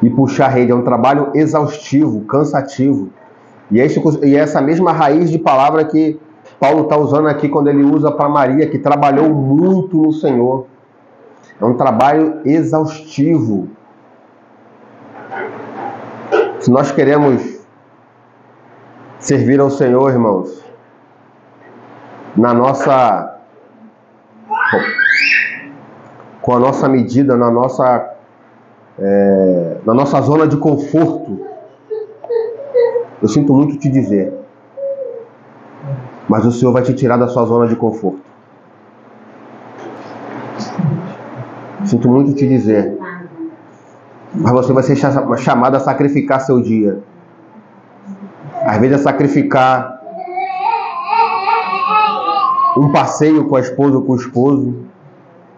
e puxar a rede. É um trabalho exaustivo, cansativo. E é essa mesma raiz de palavra que Paulo está usando aqui quando ele usa para Maria, que trabalhou muito no Senhor. É um trabalho exaustivo. Se nós queremos servir ao Senhor, irmãos, com a nossa medida, na nossa zona de conforto, eu sinto muito te dizer, mas o Senhor vai te tirar da sua zona de conforto. Sinto muito te dizer, mas você vai ser chamado a sacrificar seu dia. Às vezes é sacrificar um passeio com a esposa ou com o esposo,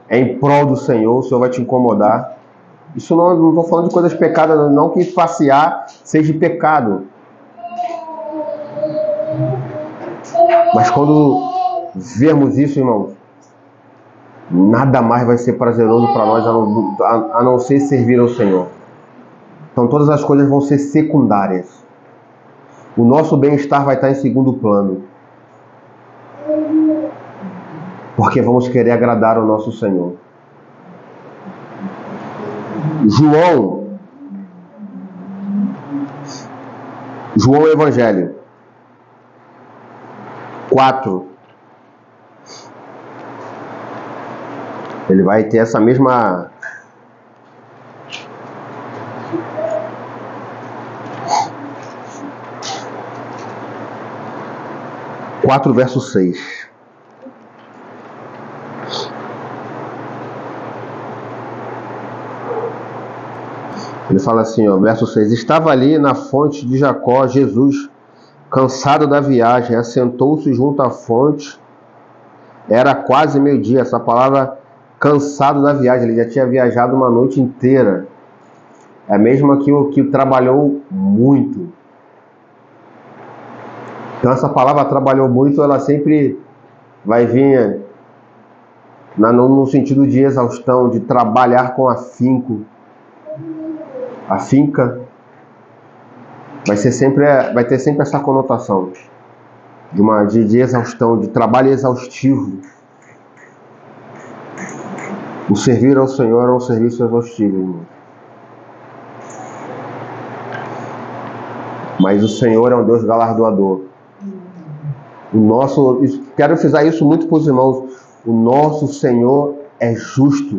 em prol do Senhor. O Senhor vai te incomodar. Isso não estou falando de coisas pecadas, não que passear seja pecado. Mas quando vermos isso, irmãos, nada mais vai ser prazeroso para nós a não ser servir ao Senhor. Então todas as coisas vão ser secundárias. o nosso bem-estar vai estar em segundo plano. Porque vamos querer agradar ao nosso Senhor. João Evangelho 4. Ele vai ter essa mesma... verso 6. Ele fala assim, ó, verso 6. Estava ali na fonte de Jacó, Jesus, cansado da viagem, assentou-se junto à fonte. Era quase meio-dia. Essa palavra cansado da viagem, ele já tinha viajado uma noite inteira. É a mesma que trabalhou muito. Então essa palavra trabalhou muito, ela sempre vai vir no sentido de exaustão, de trabalhar com afinco. Afinca vai ter sempre essa conotação de exaustão, de trabalho exaustivo. O servir ao Senhor é um serviço exaustivo, irmão. Mas o Senhor é um Deus galardoador. Quero frisar isso muito para os irmãos. O nosso Senhor é justo.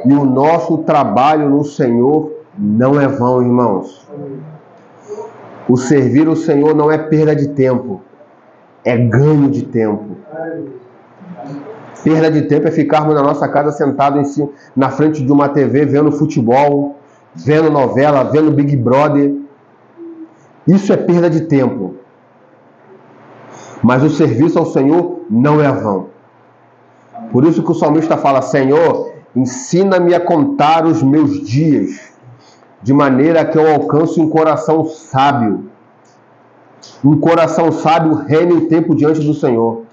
E o nosso trabalho no Senhor não é vão, irmãos. O servir o Senhor não é perda de tempo. É ganho de tempo. Perda de tempo é ficarmos na nossa casa sentados na frente de uma TV, vendo futebol, vendo novela, vendo Big Brother. Isso é perda de tempo. Mas o serviço ao Senhor não é vão. Por isso que o salmista fala: Senhor, ensina-me a contar os meus dias, de maneira que eu alcance um coração sábio. Um coração sábio reina o tempo diante do Senhor.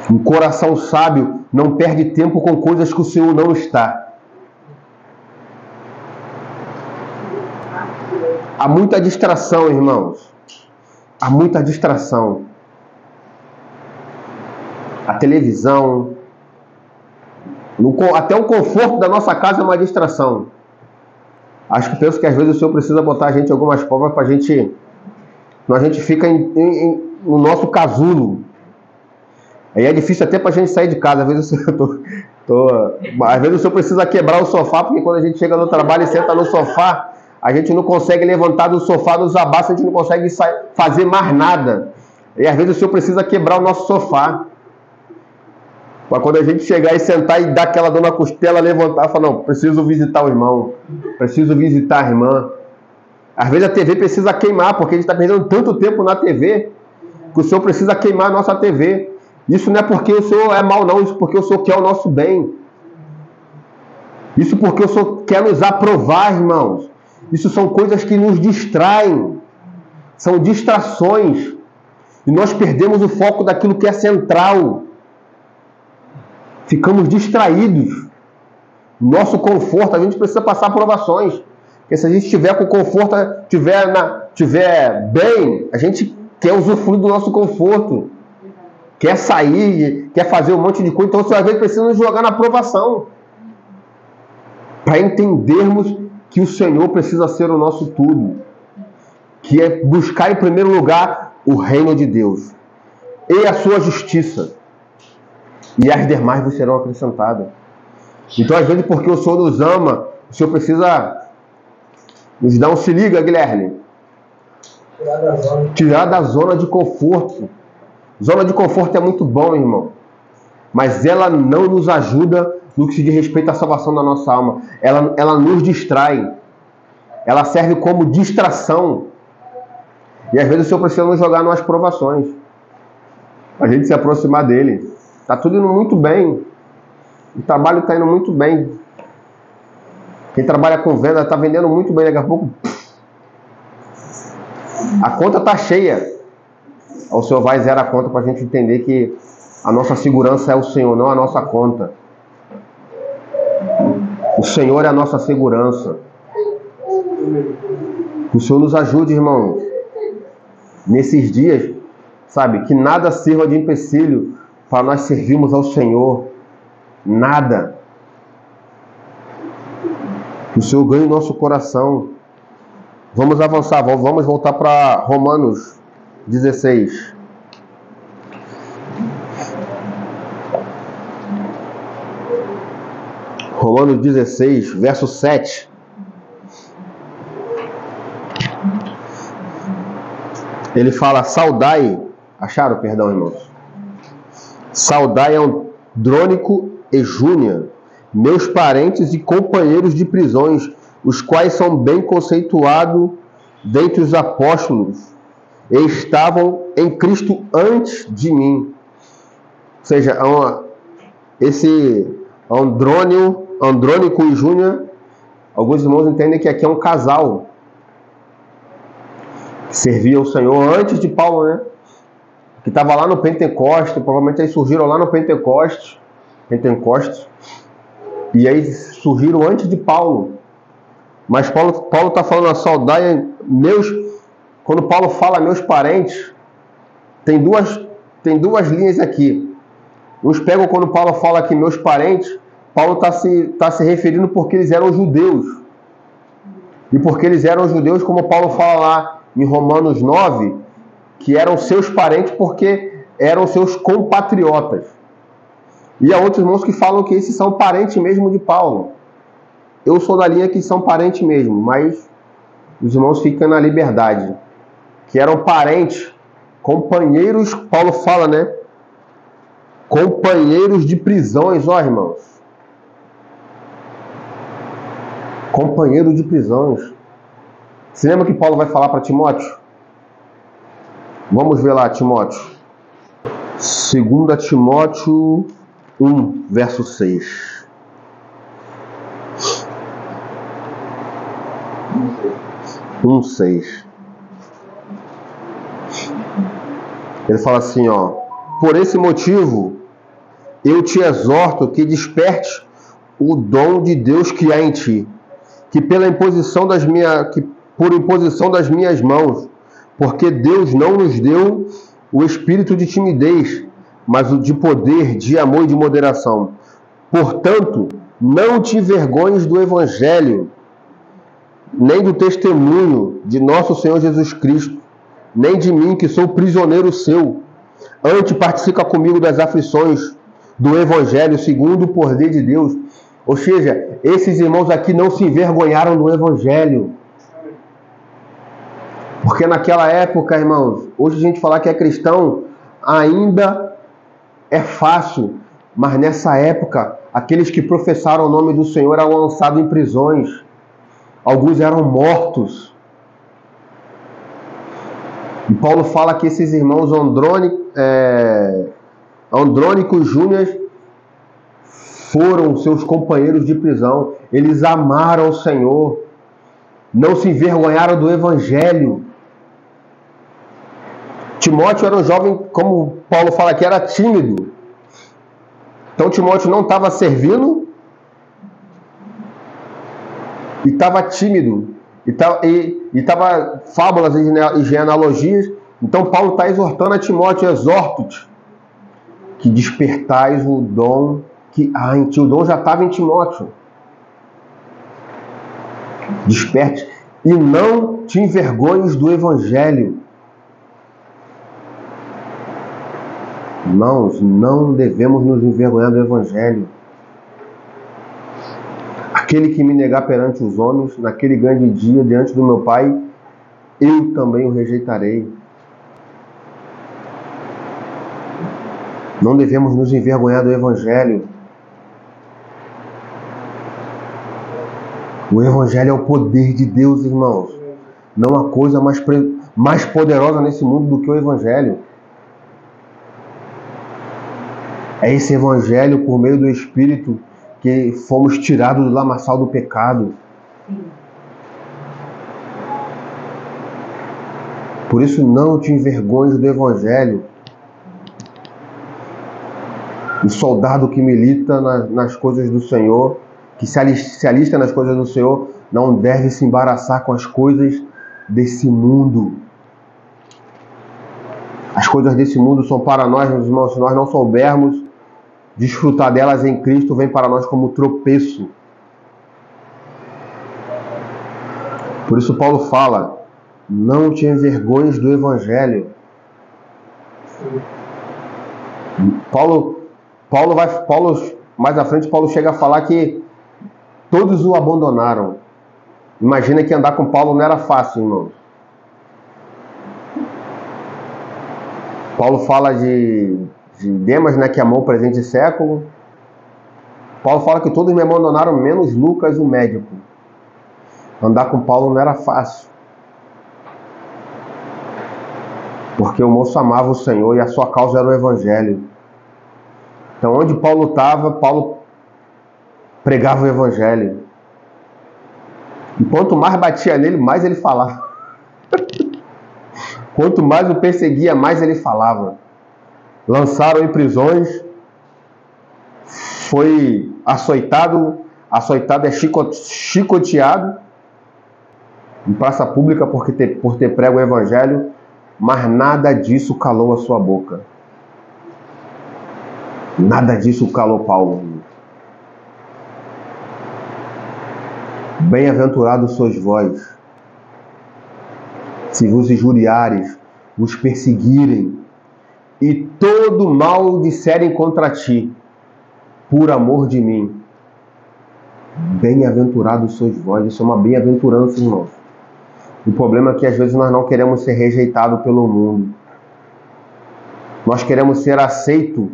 Um coração sábio não perde tempo com coisas que o Senhor não está. Há muita distração, irmãos. Há muita distração. A televisão, até o conforto da nossa casa é uma distração. Penso que às vezes o Senhor precisa botar a gente em algumas provas para a gente fica no nosso casulo. Aí é difícil até para a gente sair de casa. Às vezes o Senhor precisa quebrar o sofá, porque quando a gente chega no trabalho e senta no sofá, a gente não consegue levantar do sofá, nos abaça, a gente não consegue fazer mais nada. E às vezes o Senhor precisa quebrar o nosso sofá. Para quando a gente chegar e sentar e dar aquela dor na costela, levantar e falar: não, preciso visitar o irmão, preciso visitar a irmã. Às vezes a TV precisa queimar, porque a gente está perdendo tanto tempo na TV, que o Senhor precisa queimar a nossa TV. Isso não é porque o Senhor é mau, não. Isso porque o Senhor quer o nosso bem. Isso porque o Senhor quer nos aprovar, irmãos. Isso são coisas que nos distraem. São distrações. E nós perdemos o foco daquilo que é central. Ficamos distraídos. Nosso conforto, a gente precisa passar provações. Porque se a gente estiver com conforto, estiver bem, a gente quer usufruir do nosso conforto. Quer sair, quer fazer um monte de coisa. Então, às vezes, precisa nos jogar na provação. Para entendermos que o Senhor precisa ser o nosso tudo. Que é buscar em primeiro lugar o reino de Deus. E a sua justiça. E as demais vos serão acrescentadas. Então, às vezes, porque o Senhor nos ama, o Senhor precisa nos dar um se liga, Guilherme. Tirar da zona de conforto. Zona de conforto é muito bom, irmão. Mas ela não nos ajuda no que se diz respeito à salvação da nossa alma. Ela nos distrai. Ela serve como distração. E às vezes o Senhor precisa nos jogar nas provações. A gente se aproximar dele. Está tudo indo muito bem. O trabalho está indo muito bem. Quem trabalha com venda está vendendo muito bem. Daqui a pouco a conta está cheia. O Senhor vai zerar a conta para a gente entender que a nossa segurança é o Senhor, não a nossa conta. O Senhor é a nossa segurança. Que o Senhor nos ajude, irmão, nesses dias, sabe, que nada sirva de empecilho para nós servirmos ao Senhor. Nada. Que o Senhor ganhe o nosso coração. Vamos avançar, vamos voltar para Romanos 16. Romanos 16, verso 7. Ele fala, saudai, acharam, perdão, irmãos? Saudai Andrônico e Júnia, meus parentes e companheiros de prisões, os quais são bem conceituados dentre os apóstolos, e estavam em Cristo antes de mim. Ou seja, esse Andrônico e Júnia, alguns irmãos entendem que aqui é um casal que servia o Senhor antes de Paulo, né? Que estava lá no Pentecoste, provavelmente eles surgiram lá no Pentecoste, e aí surgiram antes de Paulo. Mas Paulo está falando a saudade, quando Paulo fala meus parentes, tem duas linhas aqui. Uns pegam quando Paulo fala aqui meus parentes, Paulo está se referindo porque eles eram judeus. E porque eles eram judeus, como Paulo fala lá em Romanos 9, que eram seus parentes porque eram seus compatriotas. E há outros irmãos que falam que esses são parentes mesmo de Paulo. Eu sou da linha que são parentes mesmo, mas os irmãos ficam na liberdade. Que eram parentes, companheiros, Paulo fala, né? Companheiros de prisões, ó irmãos. Companheiro de prisões. Você lembra que Paulo vai falar para Timóteo? Vamos ver lá, Timóteo. 2 Timóteo 1, verso 6. Ele fala assim, ó: por esse motivo, eu te exorto que desperte o dom de Deus que há em ti, que por imposição das minhas mãos, porque Deus não nos deu o espírito de timidez, mas o de poder, de amor e de moderação. Portanto, não te envergonhes do Evangelho, nem do testemunho de nosso Senhor Jesus Cristo, nem de mim, que sou prisioneiro seu. Antes participa comigo das aflições do Evangelho, segundo o poder de Deus. Ou seja, esses irmãos aqui não se envergonharam do Evangelho. Porque naquela época, irmãos, hoje a gente falar que é cristão ainda é fácil, mas nessa época, aqueles que professaram o nome do Senhor eram lançados em prisões. Alguns eram mortos. E Paulo fala que esses irmãos Andrônico e Júnior foram seus companheiros de prisão. Eles amaram o Senhor. Não se envergonharam do Evangelho. Timóteo era um jovem, como Paulo fala aqui, era tímido. Então Timóteo não estava servindo e estava tímido. E estava fábulas e genealogias. Então Paulo está exortando a Timóteo: exorto-te que despertais o dom que há em ti. O dom já estava em Timóteo. Desperte e não te envergonhes do Evangelho. Irmãos, não devemos nos envergonhar do Evangelho. Aquele que me negar perante os homens, naquele grande dia, diante do meu Pai, eu também o rejeitarei. Não devemos nos envergonhar do Evangelho. O Evangelho é o poder de Deus, irmãos. Não há coisa mais poderosa nesse mundo do que o Evangelho. É esse Evangelho, por meio do Espírito, que fomos tirados do lamaçal do pecado. Por isso, não te envergonhes do Evangelho. O soldado que milita nas coisas do Senhor, que se alista nas coisas do Senhor, não deve se embaraçar com as coisas desse mundo. As coisas desse mundo são para nós, meus irmãos, se nós não soubermos desfrutar delas em Cristo, vem para nós como tropeço. Por isso Paulo fala, não te envergonhes do Evangelho. Paulo, mais à frente, Paulo chega a falar que todos o abandonaram. Imagina que andar com Paulo não era fácil, irmãos. Paulo fala de Demas, né, que amou o presente século. Paulo fala que todos me abandonaram, menos Lucas, o médico. Andar com Paulo não era fácil. Porque o moço amava o Senhor e a sua causa era o Evangelho. Então, onde Paulo estava, Paulo pregava o Evangelho. E quanto mais batia nele, mais ele falava. Quanto mais o perseguia, mais ele falava. Lançaram em prisões, foi açoitado é chicoteado em praça pública por ter prego o Evangelho, mas nada disso calou a sua boca. Nada disso calou Paulo. Bem-aventurados sois vós, se vos injuriares, vos perseguirem, e todo mal disserem contra ti, por amor de mim. Bem-aventurados sois vós. Isso é uma bem-aventurança, irmãos. O problema é que às vezes nós não queremos ser rejeitados pelo mundo. Nós queremos ser aceitos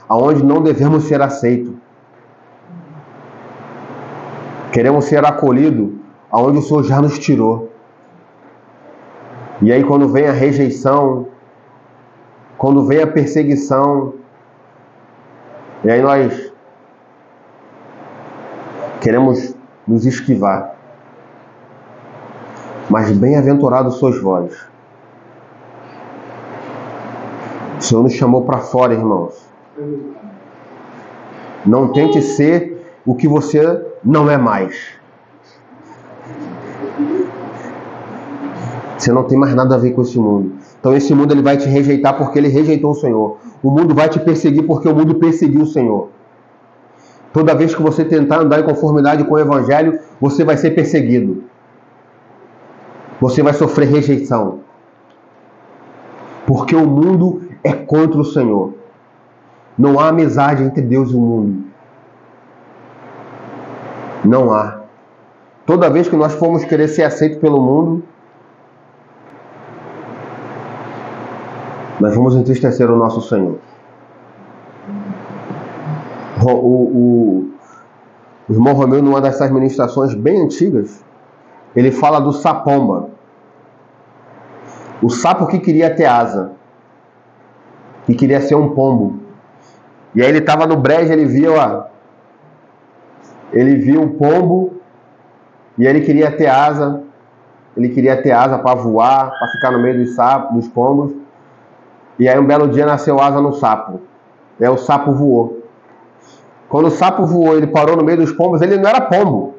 aonde não devemos ser aceitos. Queremos ser acolhidos aonde o Senhor já nos tirou. E aí quando vem a rejeição, quando vem a perseguição, e aí nós queremos nos esquivar. Mas bem-aventurados sois vós. O Senhor nos chamou para fora, irmãos. Não tente ser o que você não é mais. Você não tem mais nada a ver com esse mundo. Então esse mundo ele vai te rejeitar porque ele rejeitou o Senhor. O mundo vai te perseguir porque o mundo perseguiu o Senhor. Toda vez que você tentar andar em conformidade com o Evangelho, você vai ser perseguido. Você vai sofrer rejeição. Porque o mundo é contra o Senhor. Não há amizade entre Deus e o mundo. Não há. Toda vez que nós formos querer ser aceitos pelo mundo, nós vamos entristecer o nosso Senhor. O irmão Romeu, numa dessas ministrações bem antigas, ele fala do sapomba. O sapo que queria ter asa, que queria ser um pombo. E aí ele estava no brejo, ele viu um pombo e ele queria ter asa. Ele queria ter asa para voar, para ficar no meio dos pombos. E aí um belo dia nasceu asa no sapo. E aí o sapo voou. Quando o sapo voou, ele parou no meio dos pombos, ele não era pombo.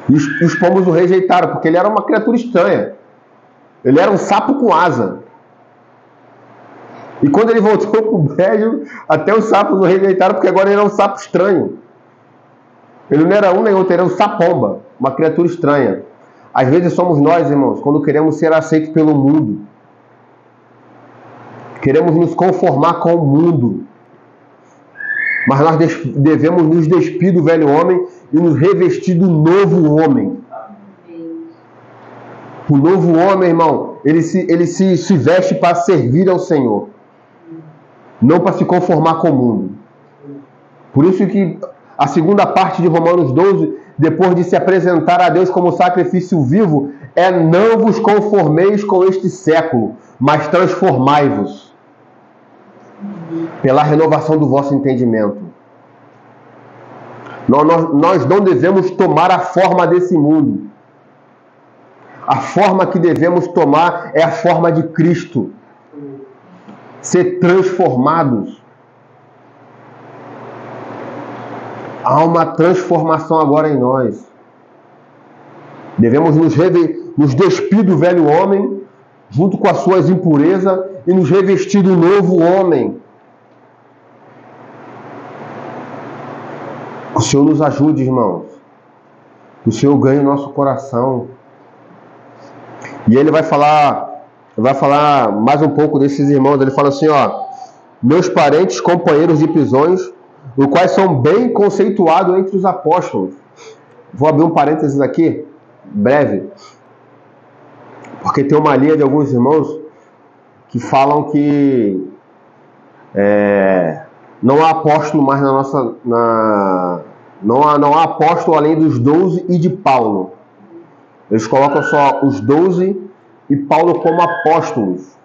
E os pombos o rejeitaram, porque ele era uma criatura estranha. Ele era um sapo com asa. E quando ele voltou para o brejo, até os sapos o rejeitaram, porque agora ele era um sapo estranho. Ele não era um nem outro, ele era um sapomba, uma criatura estranha. Às vezes somos nós, irmãos, quando queremos ser aceitos pelo mundo. Queremos nos conformar com o mundo. Mas nós devemos nos despir do velho homem e nos revestir do novo homem. O novo homem, irmão, ele se veste para servir ao Senhor. Não para se conformar com o mundo. Por isso que a segunda parte de Romanos 12, depois de se apresentar a Deus como sacrifício vivo, é: não vos conformeis com este século, mas transformai-vos pela renovação do vosso entendimento. Nós não devemos tomar a forma desse mundo. A forma que devemos tomar é a forma de Cristo. Ser transformados. Há uma transformação agora em nós. Devemos nos despir do velho homem, junto com as suas impurezas, e nos revestir do novo homem. Que o Senhor nos ajude, irmãos. Que o Senhor ganhe o nosso coração. E ele vai falar mais um pouco desses irmãos. Ele fala assim, ó: meus parentes, companheiros de prisões, os quais são bem conceituados entre os apóstolos. Vou abrir um parênteses aqui, breve, porque tem uma linha de alguns irmãos que falam que não há apóstolo mais na nossa... não há apóstolo além dos 12 e de Paulo. Eles colocam só os 12 e Paulo como apóstolos.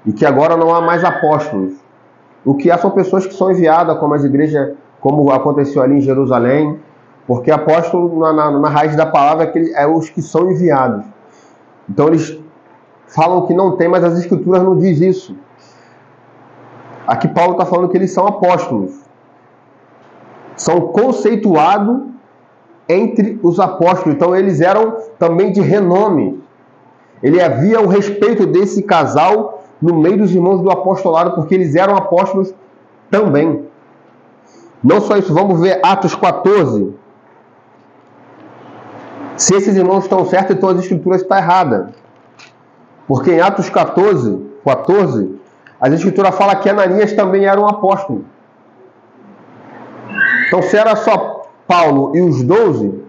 E que agora não há mais apóstolos. O que há são pessoas que são enviadas, como as igrejas, como aconteceu ali em Jerusalém. Porque apóstolo, na raiz da palavra, é os que são enviados. Então eles falam que não tem, mas as escrituras não diz isso. Aqui Paulo está falando que eles são apóstolos. São conceituados entre os apóstolos. Então eles eram também de renome. Ele havia o respeito desse casal no meio dos irmãos do apostolado, porque eles eram apóstolos também. Não só isso, vamos ver Atos 14. Se esses irmãos estão certos, então as escrituras estão erradas. Porque em Atos 14, as escrituras falam que Ananias também era um apóstolo. Então, se era só Paulo e os 12,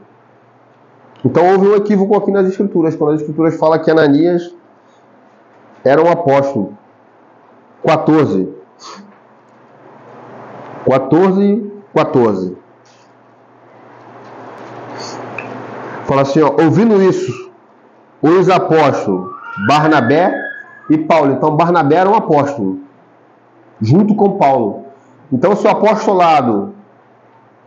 então houve um equívoco aqui nas escrituras, quando as escrituras falam que Ananias era um apóstolo. 14. Fala assim, ó: ouvindo isso, os apóstolos Barnabé e Paulo. Então Barnabé era um apóstolo, junto com Paulo. Então se o apostolado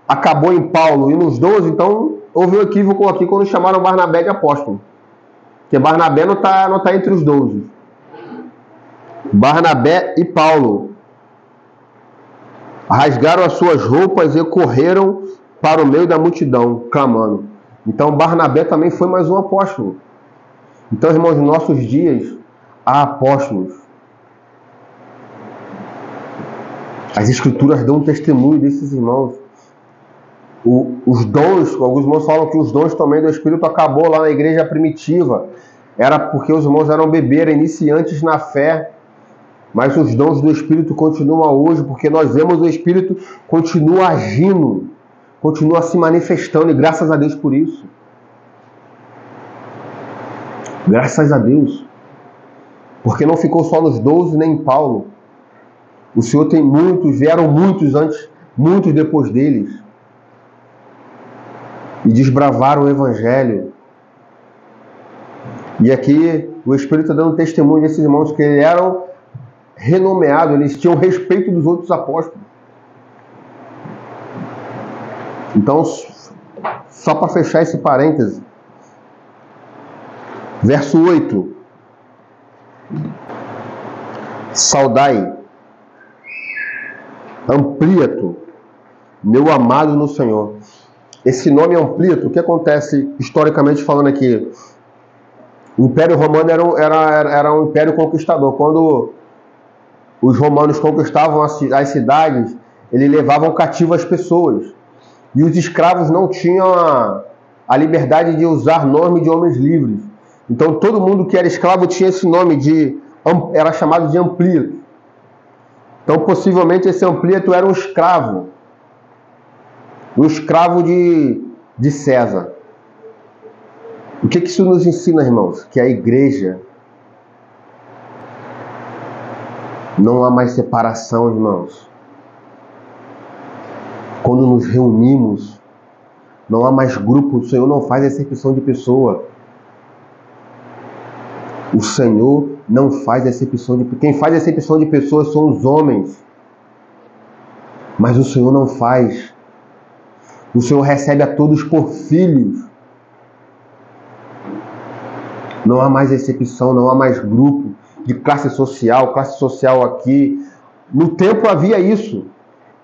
acabou em Paulo e nos 12, então houve um equívoco aqui quando chamaram Barnabé de apóstolo. Porque Barnabé não está entre os 12. Barnabé e Paulo rasgaram as suas roupas e correram para o meio da multidão, clamando. Então Barnabé também foi mais um apóstolo. Então, irmãos, nos nossos dias há apóstolos. As escrituras dão um testemunho desses irmãos. Os dons, alguns irmãos falam que os dons também do Espírito acabou lá na igreja primitiva. Era porque os irmãos eram bebês, eram iniciantes na fé. Mas os dons do Espírito continuam hoje, porque nós vemos o Espírito continua agindo, continua se manifestando, e graças a Deus por isso. Graças a Deus. Porque não ficou só nos 12 nem em Paulo. O Senhor tem muitos, vieram muitos antes, muitos depois deles. E desbravaram o Evangelho. E aqui o Espírito está dando testemunho desses irmãos que eram renomeados, eles tinham respeito dos outros apóstolos. Então, só para fechar esse parêntese, verso 8: saudai Amplíato, meu amado no Senhor. Esse nome Amplíato, o que acontece historicamente falando aqui? O Império Romano era um império conquistador. Quando os romanos conquistavam as cidades, eles levavam cativo as pessoas. E os escravos não tinham a liberdade de usar nome de homens livres. Então todo mundo que era escravo tinha esse nome, era chamado de Amplíato. Então possivelmente esse Amplíato era um escravo de César. O que isso nos ensina, irmãos? Que a igreja não há mais separação, irmãos. Quando nos reunimos, não há mais grupo. O Senhor não faz acepção de pessoa. O Senhor não faz acepção de... Quem faz acepção de pessoas são os homens. Mas o Senhor não faz. O Senhor recebe a todos por filhos. Não há mais acepção, não há mais grupo de classe social aqui. No templo havia isso.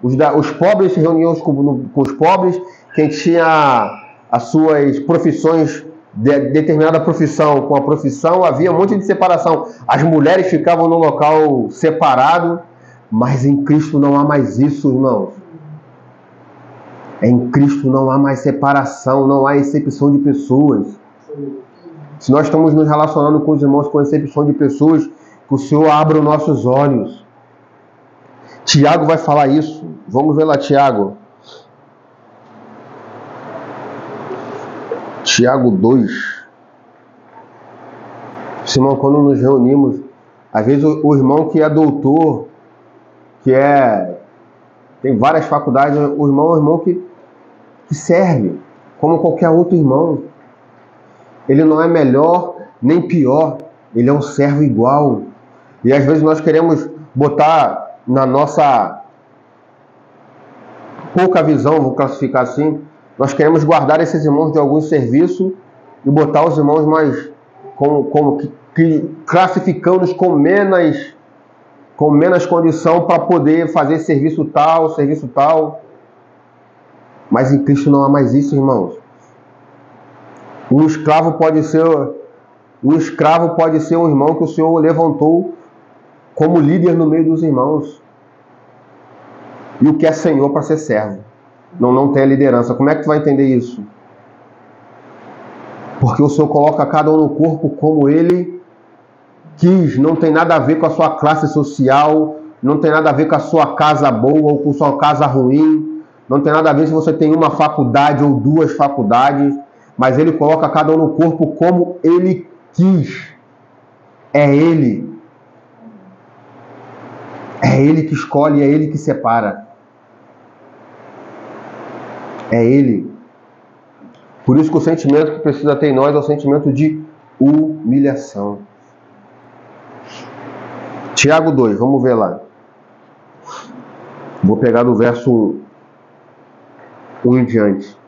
Os pobres se reuniam com os pobres, quem tinha as suas profissões determinada profissão com a profissão, havia um monte de separação. As mulheres ficavam no local separado, mas em Cristo não há mais isso, irmãos. Em Cristo não há mais separação, não há acepção de pessoas. Se nós estamos nos relacionando com os irmãos com acepção de pessoas, que o Senhor abra os nossos olhos. Tiago vai falar isso. Vamos ver lá, Tiago. Tiago 2. Irmão, quando nos reunimos, às vezes o irmão que é doutor, tem várias faculdades, o irmão é um irmão que serve, como qualquer outro irmão. Ele não é melhor nem pior, ele é um servo igual. E às vezes nós queremos botar na nossa pouca visão, vou classificar assim, nós queremos guardar esses irmãos de algum serviço e botar os irmãos mais classificando-os com menos condição para poder fazer serviço tal. Mas em Cristo não há mais isso, irmãos. Um escravo pode ser um irmão que o Senhor levantou como líder no meio dos irmãos. E o que é Senhor para ser servo? Não tem a liderança. Como é que tu vai entender isso? Porque o Senhor coloca cada um no corpo como Ele quis. Não tem nada a ver com a sua classe social, não tem nada a ver com a sua casa boa ou com a sua casa ruim, não tem nada a ver se você tem uma faculdade ou duas faculdades, mas Ele coloca cada um no corpo como Ele quis. É Ele. É Ele que escolhe, é Ele que separa. É Ele. Por isso que o sentimento que precisa ter em nós é o sentimento de humilhação. Tiago 2, vamos ver lá. Vou pegar do verso 1 em diante.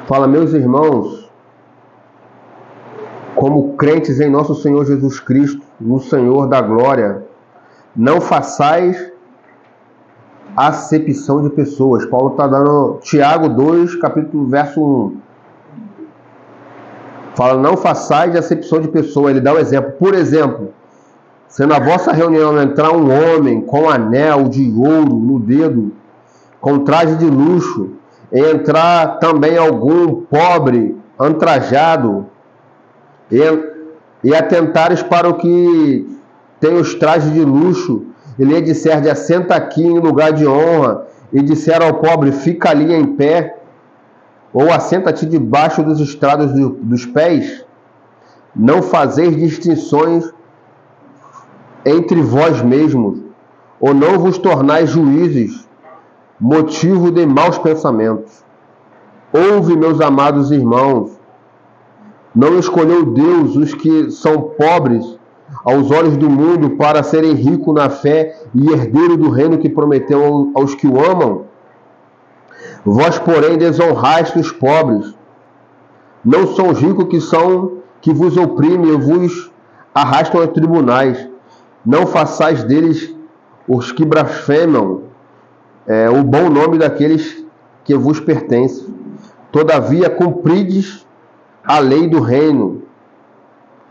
Fala, meus irmãos, como crentes em nosso Senhor Jesus Cristo, no Senhor da glória, não façais acepção de pessoas. Paulo está dando Tiago 2, capítulo verso 1. Fala, não façais acepção de pessoas. Ele dá um exemplo. Por exemplo, se na vossa reunião entrar um homem com anel de ouro no dedo, com traje de luxo, e entrar também algum pobre antrajado, e atentares para o que tem os trajes de luxo, e lhe disser de assenta aqui em lugar de honra, e disser ao pobre, fica ali em pé, ou assenta-te debaixo dos estrados dos pés, não fazeis distinções entre vós mesmos, ou não vos tornais juízes, motivo de maus pensamentos. Ouve, meus amados irmãos, não escolheu Deus os que são pobres aos olhos do mundo para serem ricos na fé e herdeiro do reino que prometeu aos que o amam? Vós, porém, desonraste os pobres. Não são os ricos que vos oprimem e vos arrastam a tribunais. Não façais deles os que blasfemam o bom nome daqueles que vos pertencem. Todavia, cumprides a lei do reino,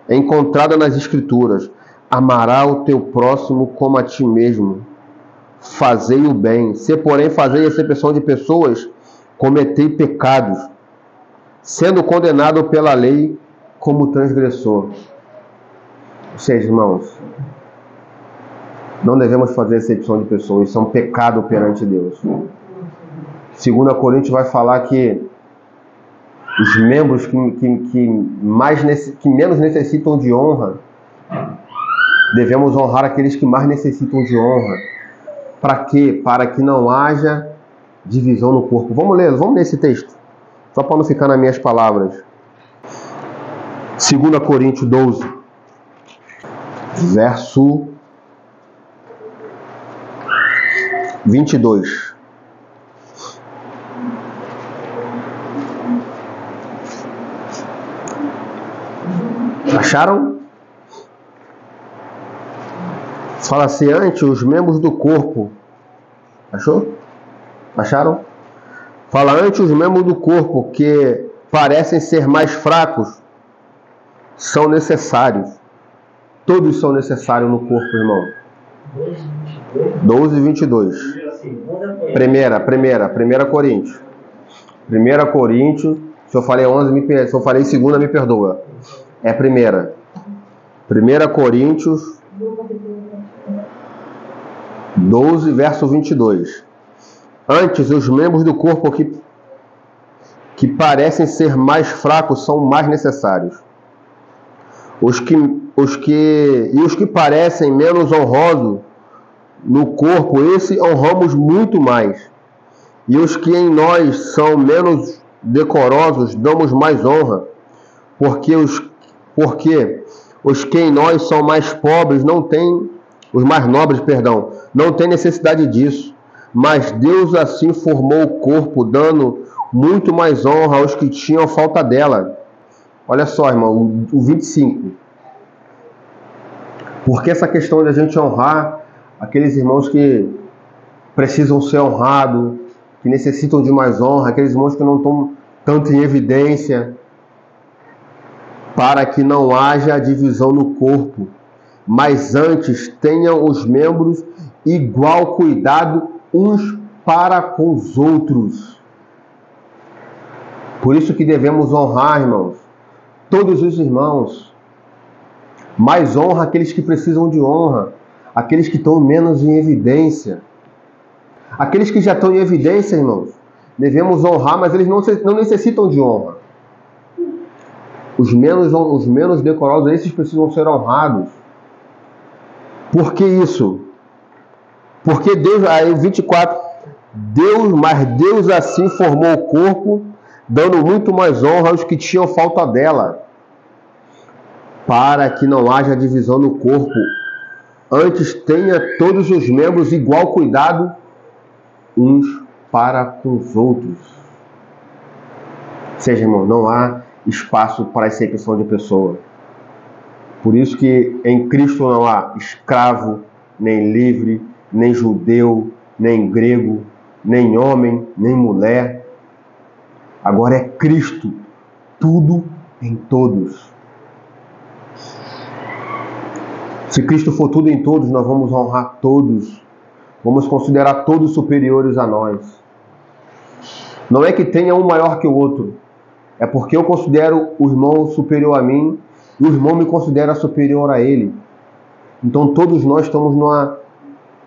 encontrada nas Escrituras. Amará o teu próximo como a ti mesmo. Fazei o bem. Se, porém, fazei acepção de pessoas, cometei pecados, sendo condenado pela lei como transgressor. Ou seja, irmãos, não devemos fazer acepção de pessoas. Isso é um pecado perante Deus. 2 Coríntios vai falar que os membros que menos necessitam de honra, devemos honrar aqueles que mais necessitam de honra. Para quê? Para que não haja divisão no corpo. Vamos ler esse texto, só para não ficar nas minhas palavras. 2 Coríntios 12, verso 22. Acharam? Fala assim, antes os membros do corpo. Achou? Acharam? Fala antes os membros do corpo, que parecem ser mais fracos são necessários. Todos são necessários no corpo, irmão. 12:22. Primeira Coríntios. 1 Coríntios. Se eu falei 11, se eu falei segunda, me perdoa. É primeira. 1 Coríntios 12, verso 22. Antes, os membros do corpo que parecem ser mais fracos são mais necessários. Os que parecem menos honrosos no corpo, esse honramos muito mais. E os que em nós são menos decorosos, damos mais honra, porque os que em nós são mais pobres os mais nobres, não têm necessidade disso. Mas Deus assim formou o corpo, dando muito mais honra aos que tinham falta dela. Olha só, irmão, o 25. Porque essa questão de a gente honrar aqueles irmãos que precisam ser honrados, que necessitam de mais honra, aqueles irmãos que não estão tanto em evidência, para que não haja divisão no corpo, mas antes tenham os membros igual cuidado uns para com os outros. Por isso que devemos honrar, irmãos, todos os irmãos. Mais honra aqueles que precisam de honra, aqueles que estão menos em evidência. Aqueles que já estão em evidência, irmãos, devemos honrar, mas eles não necessitam de honra. Os menos decorosos, esses precisam ser honrados. Por que isso? Porque Deus, aí 24, mas Deus assim formou o corpo, dando muito mais honra aos que tinham falta dela, para que não haja divisão no corpo. Antes tenha todos os membros igual cuidado uns para com os outros. Ou seja, irmão, não há espaço para acepção de pessoa. Por isso que em Cristo não há escravo, nem livre, nem judeu, nem grego, nem homem, nem mulher. Agora é Cristo, tudo em todos. Se Cristo for tudo em todos, nós vamos honrar todos. Vamos considerar todos superiores a nós. Não é que tenha um maior que o outro. É porque eu considero o irmão superior a mim e o irmão me considera superior a ele. Então todos nós estamos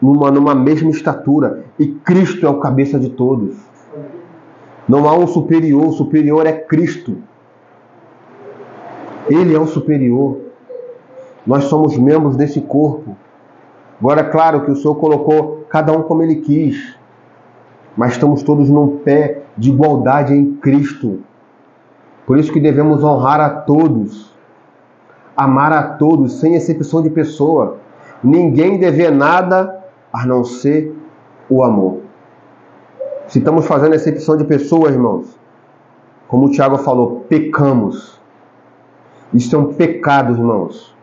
numa mesma estatura. E Cristo é o cabeça de todos. Não há um superior. O superior é Cristo. Ele é o superior. Nós somos membros desse corpo. Agora, é claro que o Senhor colocou cada um como Ele quis. Mas estamos todos num pé de igualdade em Cristo. Por isso que devemos honrar a todos. Amar a todos, sem exceção de pessoa. Ninguém deve nada a não ser o amor. Se estamos fazendo exceção de pessoas, irmãos, como o Tiago falou, pecamos. Isso é um pecado, irmãos.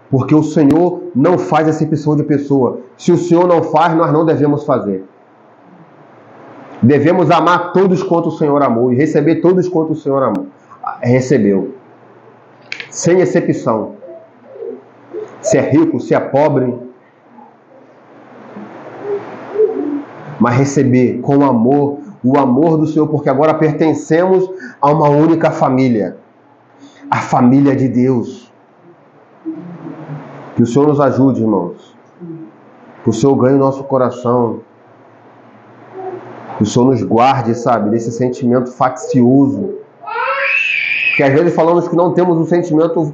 Porque o Senhor não faz acepção de pessoa. Se o Senhor não faz, nós não devemos fazer. Devemos amar todos quanto o Senhor amou e receber todos quanto o Senhor recebeu. Sem exceção. Se é rico, se é pobre. Mas receber com amor, o amor do Senhor, porque agora pertencemos a uma única família. A família de Deus. Que o Senhor nos ajude, irmãos. Que o Senhor ganhe o nosso coração. Que o Senhor nos guarde, sabe, desse sentimento faccioso. Porque às vezes falamos que não temos um sentimento,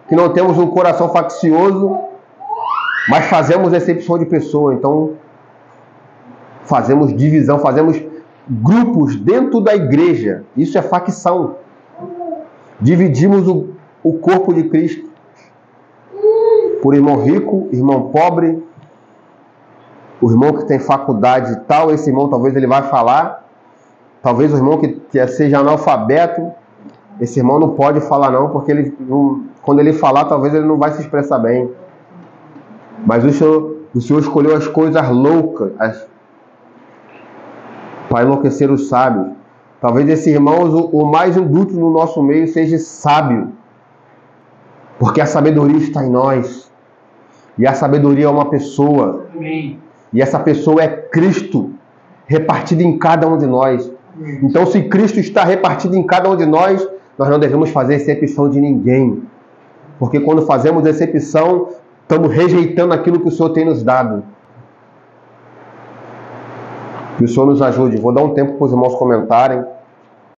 que não temos um coração faccioso, mas fazemos exceção de pessoa. Então, fazemos divisão, fazemos grupos dentro da igreja. Isso é facção. Dividimos o corpo de Cristo. Por irmão rico, irmão pobre, o irmão que tem faculdade e tal, esse irmão talvez ele vai falar, talvez o irmão que seja analfabeto, esse irmão não pode falar não, porque quando ele falar, talvez ele não vai se expressar bem. Mas o Senhor escolheu as coisas loucas para enlouquecer os sábios, Talvez esse irmão, o mais indútil no nosso meio, seja sábio. Porque a sabedoria está em nós. E a sabedoria é uma pessoa. Amém. E essa pessoa é Cristo, repartido em cada um de nós. Amém. Então, se Cristo está repartido em cada um de nós, nós não devemos fazer exceção de ninguém. Porque quando fazemos exceção, estamos rejeitando aquilo que o Senhor tem nos dado. Que o Senhor nos ajude. Vou dar um tempo para os irmãos comentarem.